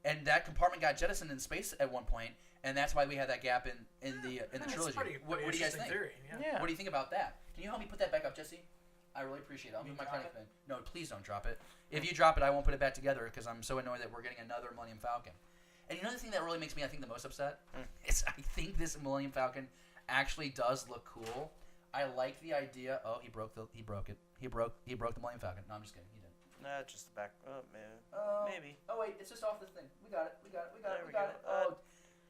and that compartment got jettisoned in space at one point, and that's why we had that gap in the trilogy. What do you guys think? Theory, Yeah. What do you think about that? Can you help me put that back up, Jesse? I really appreciate it. I'll move my cutting pen. No, please don't drop it. If you drop it, I won't put it back together because I'm so annoyed that we're getting another Millennium Falcon. And the thing that really makes me, I think, the most upset is I think this Millennium Falcon actually does look cool. I like the idea. Oh, he broke it. He broke the Millennium Falcon. No, I'm just kidding. He didn't. Nah, just the back. Oh, man. Maybe. Oh wait, it's just off this thing. We got it. There We we got go. it.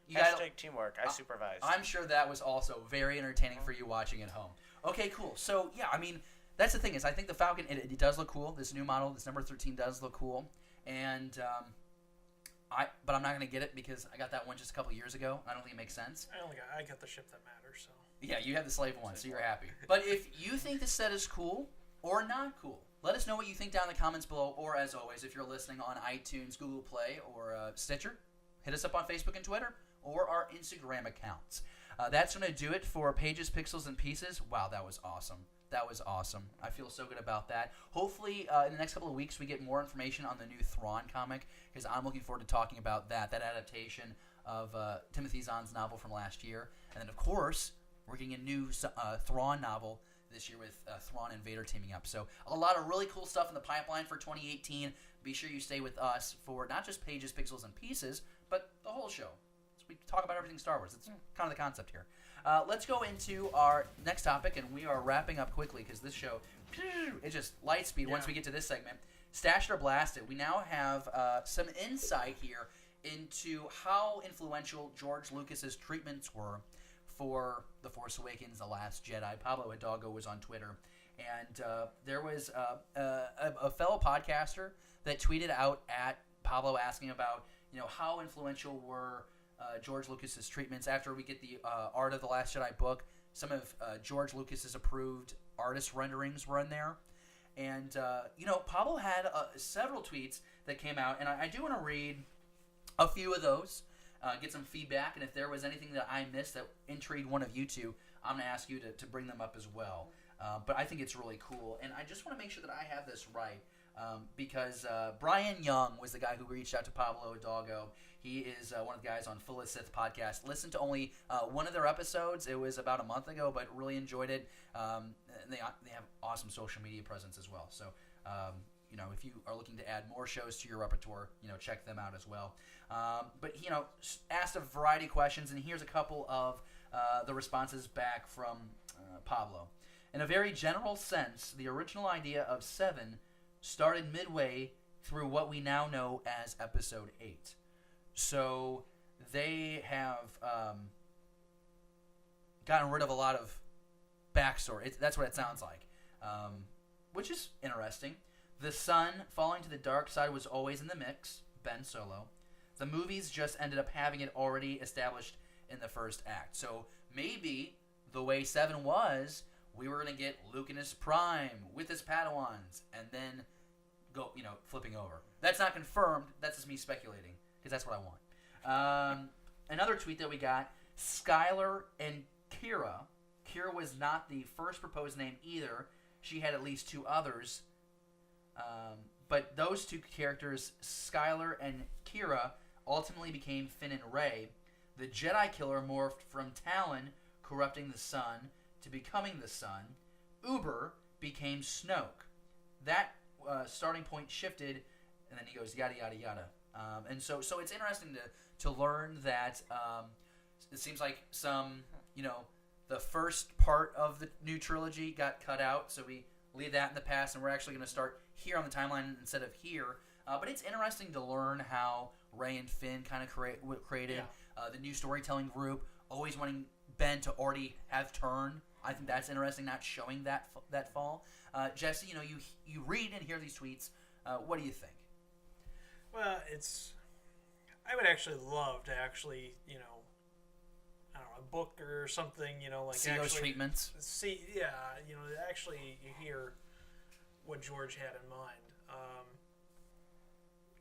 You got Hashtag teamwork. I supervised. I'm sure that was also very entertaining for you watching at home. Okay, cool. So yeah, I mean, that's the thing is I think the Falcon it does look cool. This new model, this number 13 does look cool, and but I'm not gonna get it because I got that one just a couple years ago. I don't think it makes sense. I got the ship that matters. So Yeah, you have the slave one, so you're happy. But if you think this set is cool or not cool, let us know what you think down in the comments below. Or as always, if you're listening on iTunes, Google Play, or Stitcher, hit us up on Facebook and Twitter or our Instagram accounts. That's going to do it for Pages, Pixels, and Pieces. Wow, that was awesome. I feel so good about that. Hopefully, in the next couple of weeks, we get more information on the new Thrawn comic, because I'm looking forward to talking about that adaptation of Timothy Zahn's novel from last year. And then, of course, we're getting a new Thrawn novel this year with Thrawn and Vader teaming up. So a lot of really cool stuff in the pipeline for 2018. Be sure you stay with us for not just Pages, Pixels, and Pieces, but the whole show. So we talk about everything Star Wars. It's kind of the concept here. Let's go into our next topic, and we are wrapping up quickly because this show, it's just light speed once we get to this segment. Stashed or Blasted. We now have some insight here into how influential George Lucas's treatments were for The Force Awakens, The Last Jedi. Pablo Hidalgo was on Twitter, and there was a fellow podcaster that tweeted out at Pablo asking about how influential were George Lucas's treatments after we get the Art of the Last Jedi book. Some of George Lucas's approved artist renderings were in there, and Pablo had several tweets that came out, and I do want to read a few of those. Get some feedback, and if there was anything that I missed that intrigued one of you two, I'm going to ask you to bring them up as well. But I think it's really cool, and I just want to make sure that I have this right, because Brian Young was the guy who reached out to Pablo Hidalgo. He is one of the guys on Full of Sith podcast. Listened to only one of their episodes. It was about a month ago, but really enjoyed it. And they have awesome social media presence as well. So, if you are looking to add more shows to your repertoire, check them out as well. But asked a variety of questions, and here's a couple of the responses back from Pablo. In a very general sense, the original idea of 7 started midway through what we now know as Episode 8. So they have gotten rid of a lot of backstory. That's what it sounds like, which is interesting. The son falling to the dark side was always in the mix, Ben Solo. The movies just ended up having it already established in the first act. So maybe the way 7 was, we were going to get Luke in his prime with his Padawans and then go, flipping over. That's not confirmed. That's just me speculating because that's what I want. Another tweet that we got, Skylar and Kira. Kira was not the first proposed name either. She had at least 2 others. But those 2 characters, Skylar and Kira, ultimately became Finn and Rey. The Jedi killer morphed from Talon, corrupting the sun, to becoming the sun. Uber became Snoke. That starting point shifted, and then he goes yada yada yada. And so it's interesting to learn that it seems like some, the first part of the new trilogy got cut out, so we leave that in the past, and we're actually going to start here on the timeline instead of here. But it's interesting to learn how Rey and Finn kind of created the new storytelling group, always wanting Ben to already have turned. I think that's interesting, not showing that fall. Jesse, you read and hear these tweets. What do you think? Well, I would actually love to actually, I don't know, a book or something, like see actually those treatments. Actually you hear what George had in mind.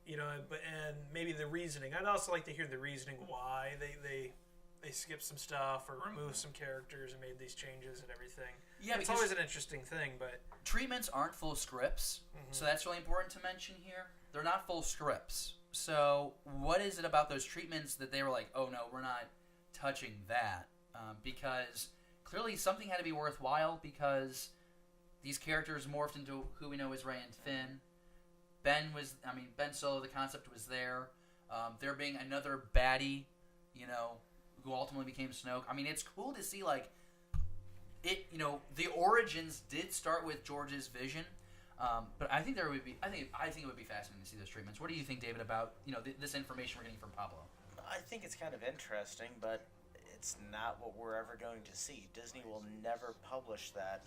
And maybe the reasoning. I'd also like to hear the reasoning why they skipped some stuff or removed some characters and made these changes and everything. Yeah, it's always an interesting thing, but treatments aren't full scripts, so that's really important to mention here. They're not full scripts. So what is it about those treatments that they were like, oh no, we're not touching that? Because clearly something had to be worthwhile because these characters morphed into who we know as Rey and Finn. Ben Solo, the concept was there. There being another baddie, who ultimately became Snoke. I mean, it's cool to see, the origins did start with George's vision. But I think it would be fascinating to see those treatments. What do you think, David, about, this information we're getting from Pablo? I think it's kind of interesting, but it's not what we're ever going to see. Disney will never publish that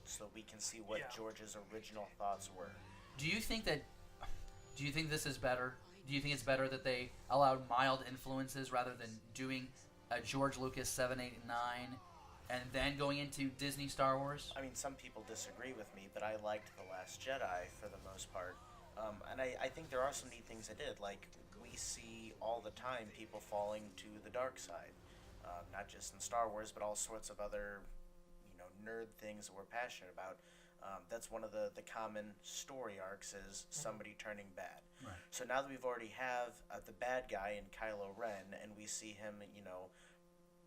so we can see what George's original thoughts were. Do you think this is better? Do you think it's better that they allowed mild influences rather than doing a George Lucas 7, 8, and 9 and then going into Disney Star Wars? I mean, some people disagree with me, but I liked The Last Jedi for the most part. And I think there are some neat things it did. Like, we see all the time people falling to the dark side. Not just in Star Wars, but all sorts of other, nerd things that we're passionate about. That's one of the common story arcs is somebody turning bad. Right. So now that we've already have the bad guy in Kylo Ren, and we see him,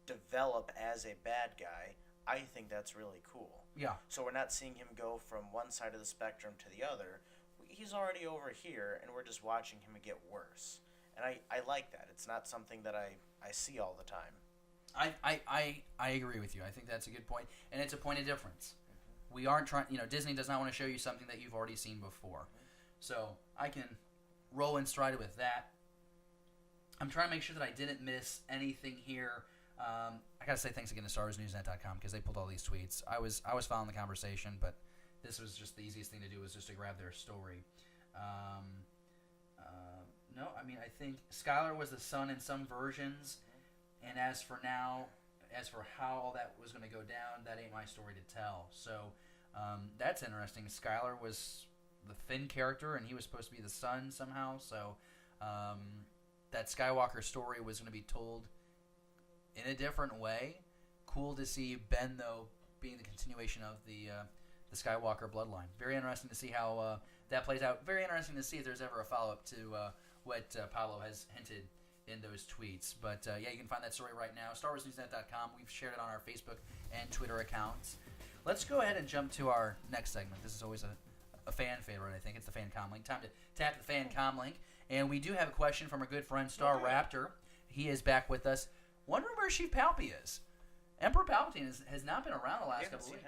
develop as a bad guy, I think that's really cool. Yeah. So we're not seeing him go from one side of the spectrum to the other. He's already over here, and we're just watching him get worse. And I like that. It's not something that I see all the time. I agree with you. I think that's a good point, and it's a point of difference. We aren't trying, Disney does not want to show you something that you've already seen before. So I can roll in stride with that. I'm trying to make sure that I didn't miss anything here. I gotta say thanks again to StarWarsNewsNet.com because they pulled all these tweets. I was following the conversation, but this was just the easiest thing to do was just to grab their story. No, I think Skylar was the son in some versions, and as for how all that was going to go down, that ain't my story to tell. So that's interesting. Skylar was the Finn character, and he was supposed to be the son somehow. So that Skywalker story was going to be told in a different way. Cool to see Ben, though, being the continuation of the Skywalker bloodline. Very interesting to see how that plays out. Very interesting to see if there's ever a follow-up to what Pablo has hinted in those tweets. But you can find that story right now. StarWarsNewsNet.com. We've shared it on our Facebook and Twitter accounts. Let's go ahead and jump to our next segment. This is always a fan favorite, I think. It's the Fan Comlink. Time to tap the Fan Comlink. And we do have a question from our good friend Star Raptor. He is back with us. Wondering where Sheev Palpy is. Emperor Palpatine has not been around the last couple of weeks.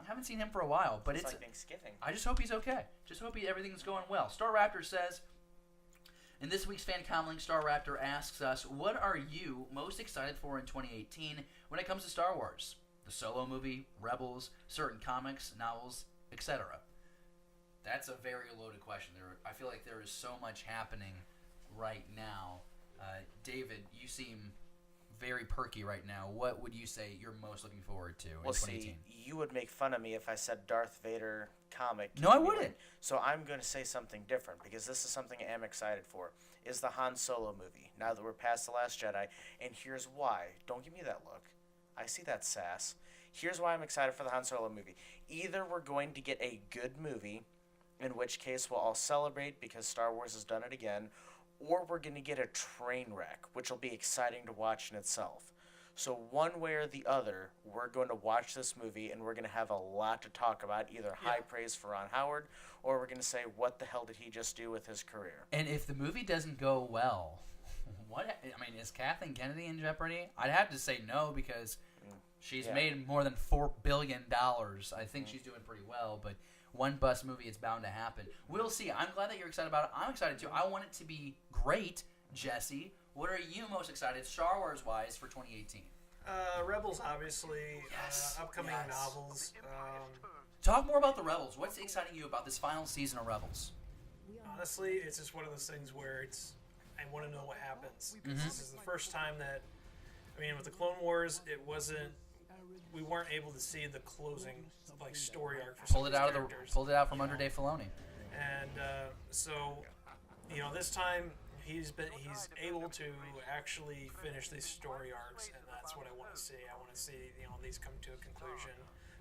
Haven't seen him for a while, but it's like Thanksgiving. I just hope he's okay. Just hope everything's going well. Star Raptor says, in this week's Fan Comlink, Star Raptor asks us, what are you most excited for in 2018 when it comes to Star Wars? the Solo movie, Rebels, certain comics, novels, etc.? That's a very loaded question. I feel like there is so much happening right now. David, you seem very perky right now. What would you say you're most looking forward to in 2018? See, you would make fun of me if I said Darth Vader comic. No, I wouldn't. So I'm going to say something different because this is something I am excited for. Is the Han Solo movie. Now that we're past The Last Jedi, and here's why. Don't give me that look. I see that sass. Here's why I'm excited for the Han Solo movie. Either we're going to get a good movie, in which case we'll all celebrate because Star Wars has done it again, or we're going to get a train wreck, which will be exciting to watch in itself. So one way or the other, we're going to watch this movie and we're going to have a lot to talk about, either high praise for Ron Howard, or we're going to say, what the hell did he just do with his career? And if the movie doesn't go well, is Kathleen Kennedy in jeopardy? I'd have to say no because she's made more than $4 billion. I think she's doing pretty well, but one bust movie, it's bound to happen. We'll see. I'm glad that you're excited about it. I'm excited too. I want it to be great. Jesse, what are you most excited, Star Wars-wise, for 2018? Rebels, obviously. Yes. Upcoming novels. Talk more about the Rebels. What's exciting you about this final season of Rebels? Honestly, it's just one of those things where I want to know what happens. Because this is the first time that, with the Clone Wars, we weren't able to see the closing story arc for some of these characters. Pulled it out from under Dave Filoni. And so, this time he's able to actually finish these story arcs, and that's what I want to see. I want to see these come to a conclusion.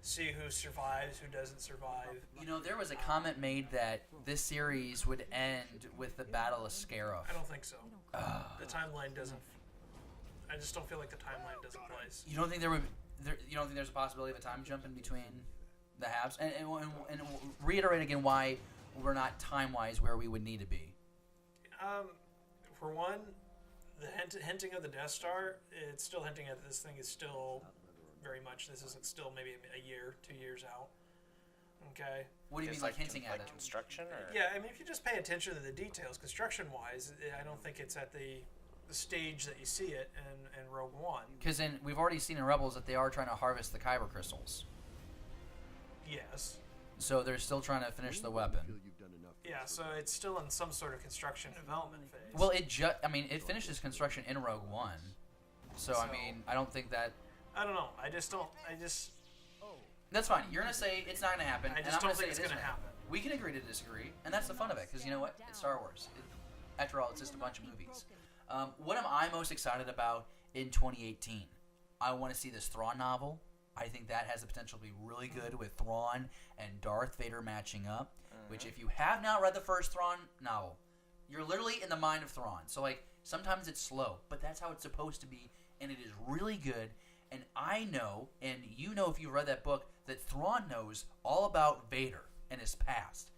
See who survives, who doesn't survive. There was a comment made that this series would end with the Battle of Scarif. I don't think so. The timeline doesn't. I just don't feel like the timeline doesn't place. You don't think you don't think there's a possibility of a time jump in between the halves? And reiterate again why we're not time-wise where we would need to be. For one, the hinting of the Death Star, it's still hinting at this thing is still very much, this is still maybe a year, 2 years out. Okay? What do you mean, hinting at it? Construction? Or? Yeah, if you just pay attention to the details, construction-wise, I don't think it's at the stage that you see it in Rogue One. Because we've already seen in Rebels that they are trying to harvest the kyber crystals. Yes. So they're still trying to finish the weapon. Yeah, so it's still in some sort of construction development phase. Well, it finishes construction in Rogue One. So I don't think that... I don't know. That's fine. You're going to say it's not going to happen. I just don't think it's going to happen. We can agree to disagree, and that's the fun of it, because you know what? It's Star Wars. After all, it's just a bunch of movies. What am I most excited about in 2018? I want to see this Thrawn novel. I think that has the potential to be really good with Thrawn and Darth Vader matching up, which if you have not read the first Thrawn novel, you're literally in the mind of Thrawn. So, sometimes it's slow, but that's how it's supposed to be, and it is really good. And I know, and you know if you read that book, that Thrawn knows all about Vader and his past.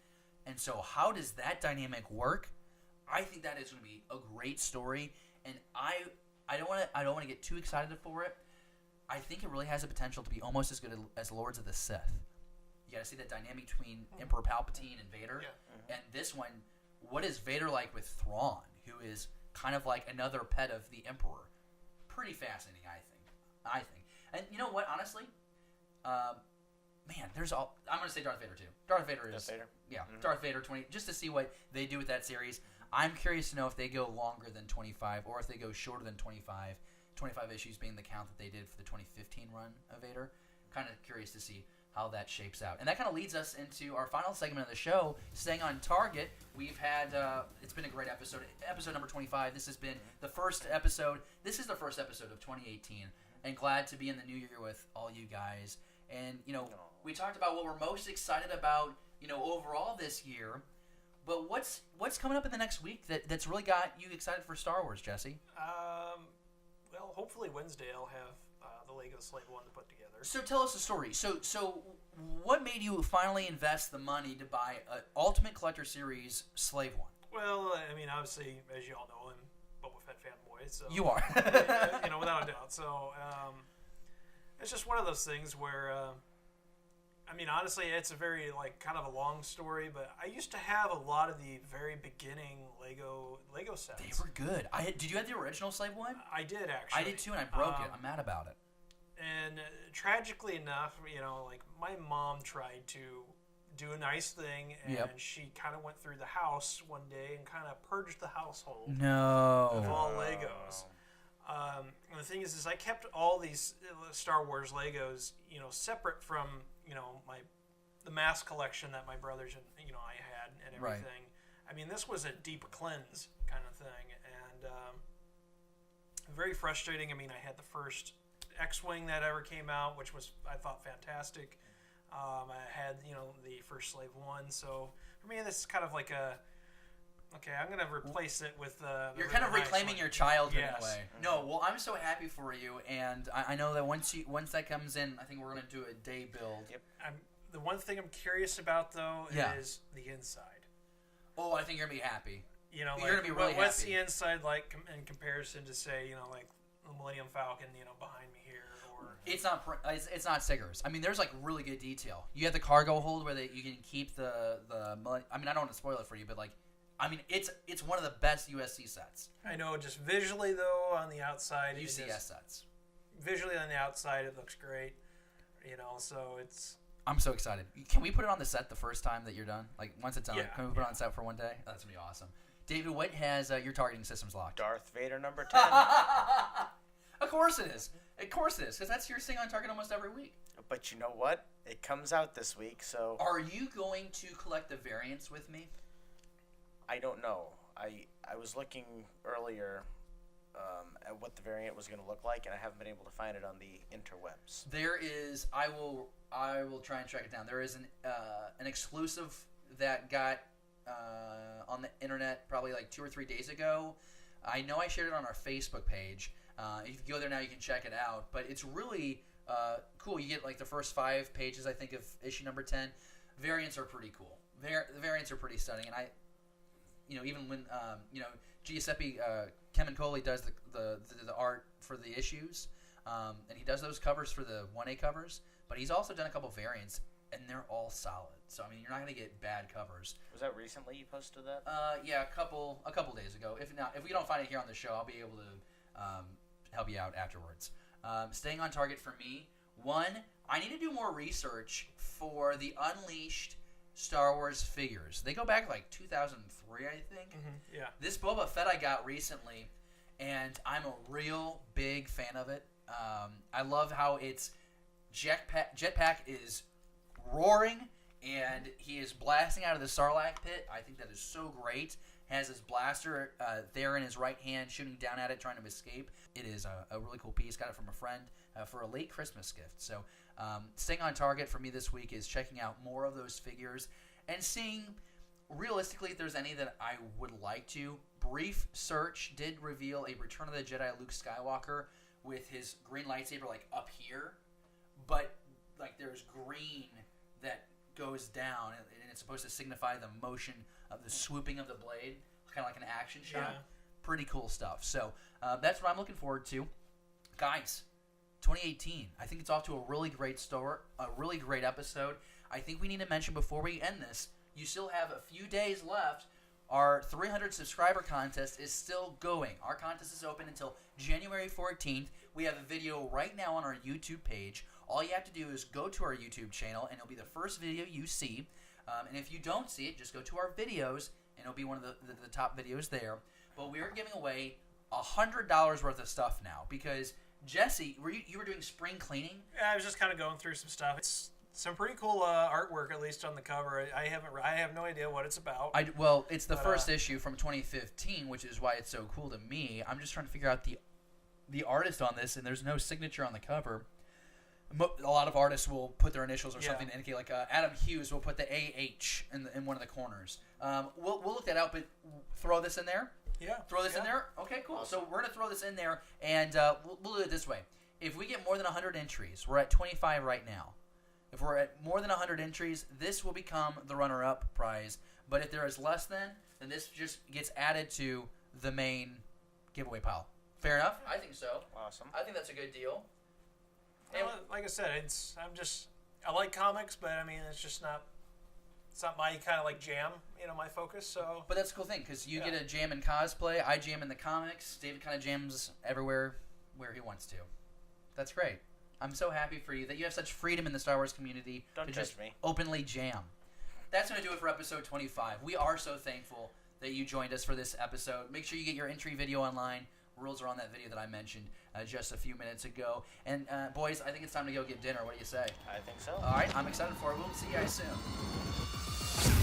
And so how does that dynamic work? I think that is going to be a great story, and I don't want to get too excited for it. I think it really has the potential to be almost as good as Lords of the Sith. You got to see that dynamic between Emperor Palpatine and Vader. Yeah. And this one, what is Vader like with Thrawn, who is kind of like another pet of the Emperor? Pretty fascinating, I think. And you know what? Honestly, I'm going to say Darth Vader too. Darth Vader. Yeah, Darth Vader 20. Just to see what they do with that series. I'm curious to know if they go longer than 25 or if they go shorter than 25. 25 issues being the count that they did for the 2015 run of Vader. Kind of curious to see how that shapes out. And that kind of leads us into our final segment of the show, staying on target. We've had, it's been a great episode. Episode number 25. This has been the first episode. This is the first episode of 2018. And glad to be in the new year with all you guys. And, we talked about what we're most excited about, overall this year. But what's coming up in the next week that's really got you excited for Star Wars, Jesse? Well, hopefully Wednesday I'll have the Lego Slate 1 to put together. So tell us the story. So what made you finally invest the money to buy an Ultimate Collector Series Slave 1? Well, obviously, as you all know, I'm a Boba Fett fanboy. So, you are. Without a doubt. So it's just one of those things where... honestly, it's a very, kind of a long story, but I used to have a lot of the very beginning Lego sets. They were good. Did you have the original Slave 1? I did, actually. I did, too, and I broke it. I'm mad about it. And tragically enough, like my mom tried to do a nice thing, and she kind of went through the house one day and kind of purged the household of all Legos. And the thing is I kept all these Star Wars Legos, separate from, the mass collection that my brothers and, I had and everything. Right. I mean, this was a deep cleanse kind of thing, and very frustrating. I mean, I had the first X-Wing that ever came out, which was, I thought, fantastic. I had, the first Slave 1, so for me, this is kind of like I'm going to replace it with the You're kind of reclaiming your childhood in a way. No, well, I'm so happy for you, and I know that once that comes in, I think we're going to do a day build. Yep. The one thing I'm curious about, though, is the inside. Oh, I think you're going to be happy. You're going to be really what's happy. The inside like in comparison to, say, like the Millennium Falcon, behind me here? Or It's not stickers. I mean, there's like really good detail. You have the cargo hold where you can keep the. I mean, I don't want to spoil it for you, but like, I mean, it's one of the best USC sets. I know, just visually though, on the outside, UCS sets. Visually on the outside, it looks great. So it's. I'm so excited. Can we put it on the set the first time that you're done? Like once it's done, can we put it on set for one day? Oh, that's gonna be awesome. David, what has your targeting systems locked? Darth Vader number 10. Of course it is. Of course it is, because that's your thing on target almost every week. But you know what? It comes out this week, so... Are you going to collect the variants with me? I don't know. I was looking earlier at what the variant was going to look like, and I haven't been able to find it on the interwebs. There is... I will try and track it down. There is an exclusive that got on the internet probably like 2 or 3 days ago. I know I shared it on our Facebook page. If you go there now, you can check it out. But it's really cool. You get like the first 5 pages, I think, of issue number 10. Variants are pretty cool. The variants are pretty stunning. And even when Giuseppe Camuncoli does the art for the issues, and he does those covers for the 1A covers. But he's also done a couple variants, and they're all solid. So I mean, you're not gonna get bad covers. Was that recently you posted that? Yeah, a couple days ago. If we don't find it here on the show, I'll be able to help you out afterwards. Staying on target for me. 1, I need to do more research for the Unleashed Star Wars figures. They go back like 2003, I think. Mm-hmm, yeah. This Boba Fett I got recently, and I'm a real big fan of it. I love how its jetpack is roaring, and he is blasting out of the Sarlacc pit. I think that is so great. Has his blaster there in his right hand, shooting down at it, trying to escape. It is a really cool piece. Got it from a friend for a late Christmas gift. So staying on target for me this week is checking out more of those figures and seeing realistically if there's any that I would like to. Brief search did reveal a Return of the Jedi Luke Skywalker with his green lightsaber like up here, but like there's green that goes down, and it's supposed to signify the motion of the swooping of the blade, kind of like an action shot. Yeah. Pretty cool stuff. So that's what I'm looking forward to. Guys, 2018, I think it's off to a really great start, a really great episode. I think we need to mention before we end this, you still have a few days left. Our 300 subscriber contest is still going. Our contest is open until January 14th. We have a video right now on our YouTube page. All you have to do is go to our YouTube channel, and it'll be the first video you see. And if you don't see it, just go to our videos, and it'll be one of the top videos there. But we are giving away $100 worth of stuff now because, Jesse, you were doing spring cleaning? Yeah, I was just kind of going through some stuff. It's some pretty cool artwork, at least on the cover. I have no idea what it's about. Well, it's the first issue from 2015, which is why it's so cool to me. I'm just trying to figure out the artist on this, and there's no signature on the cover. A lot of artists will put their initials or something to indicate, like Adam Hughes will put the AH in one of the corners. We'll look that out, but throw this in there. Yeah. Throw this in there? Okay, cool. Awesome. So we're going to throw this in there, and we'll do it this way. If we get more than 100 entries, we're at 25 right now. If we're at more than 100 entries, this will become the runner-up prize. But if there is less than, then this just gets added to the main giveaway pile. Fair enough? I think so. Awesome. I think that's a good deal. And like I said, I like comics, but I mean, it's not my kind of like jam, my focus. So. But that's a cool thing because you get a jam in cosplay. I jam in the comics. David kind of jams everywhere where he wants to. That's great. I'm so happy for you that you have such freedom in the Star Wars community Don't to judge just me. openly jam. That's going to do it for episode 25. We are so thankful that you joined us for this episode. Make sure you get your entry video online. Rules are on that video that I mentioned just a few minutes ago. And boys, I think it's time to go get dinner. What do you say? I think so. All right, I'm excited for it. We'll see you guys soon.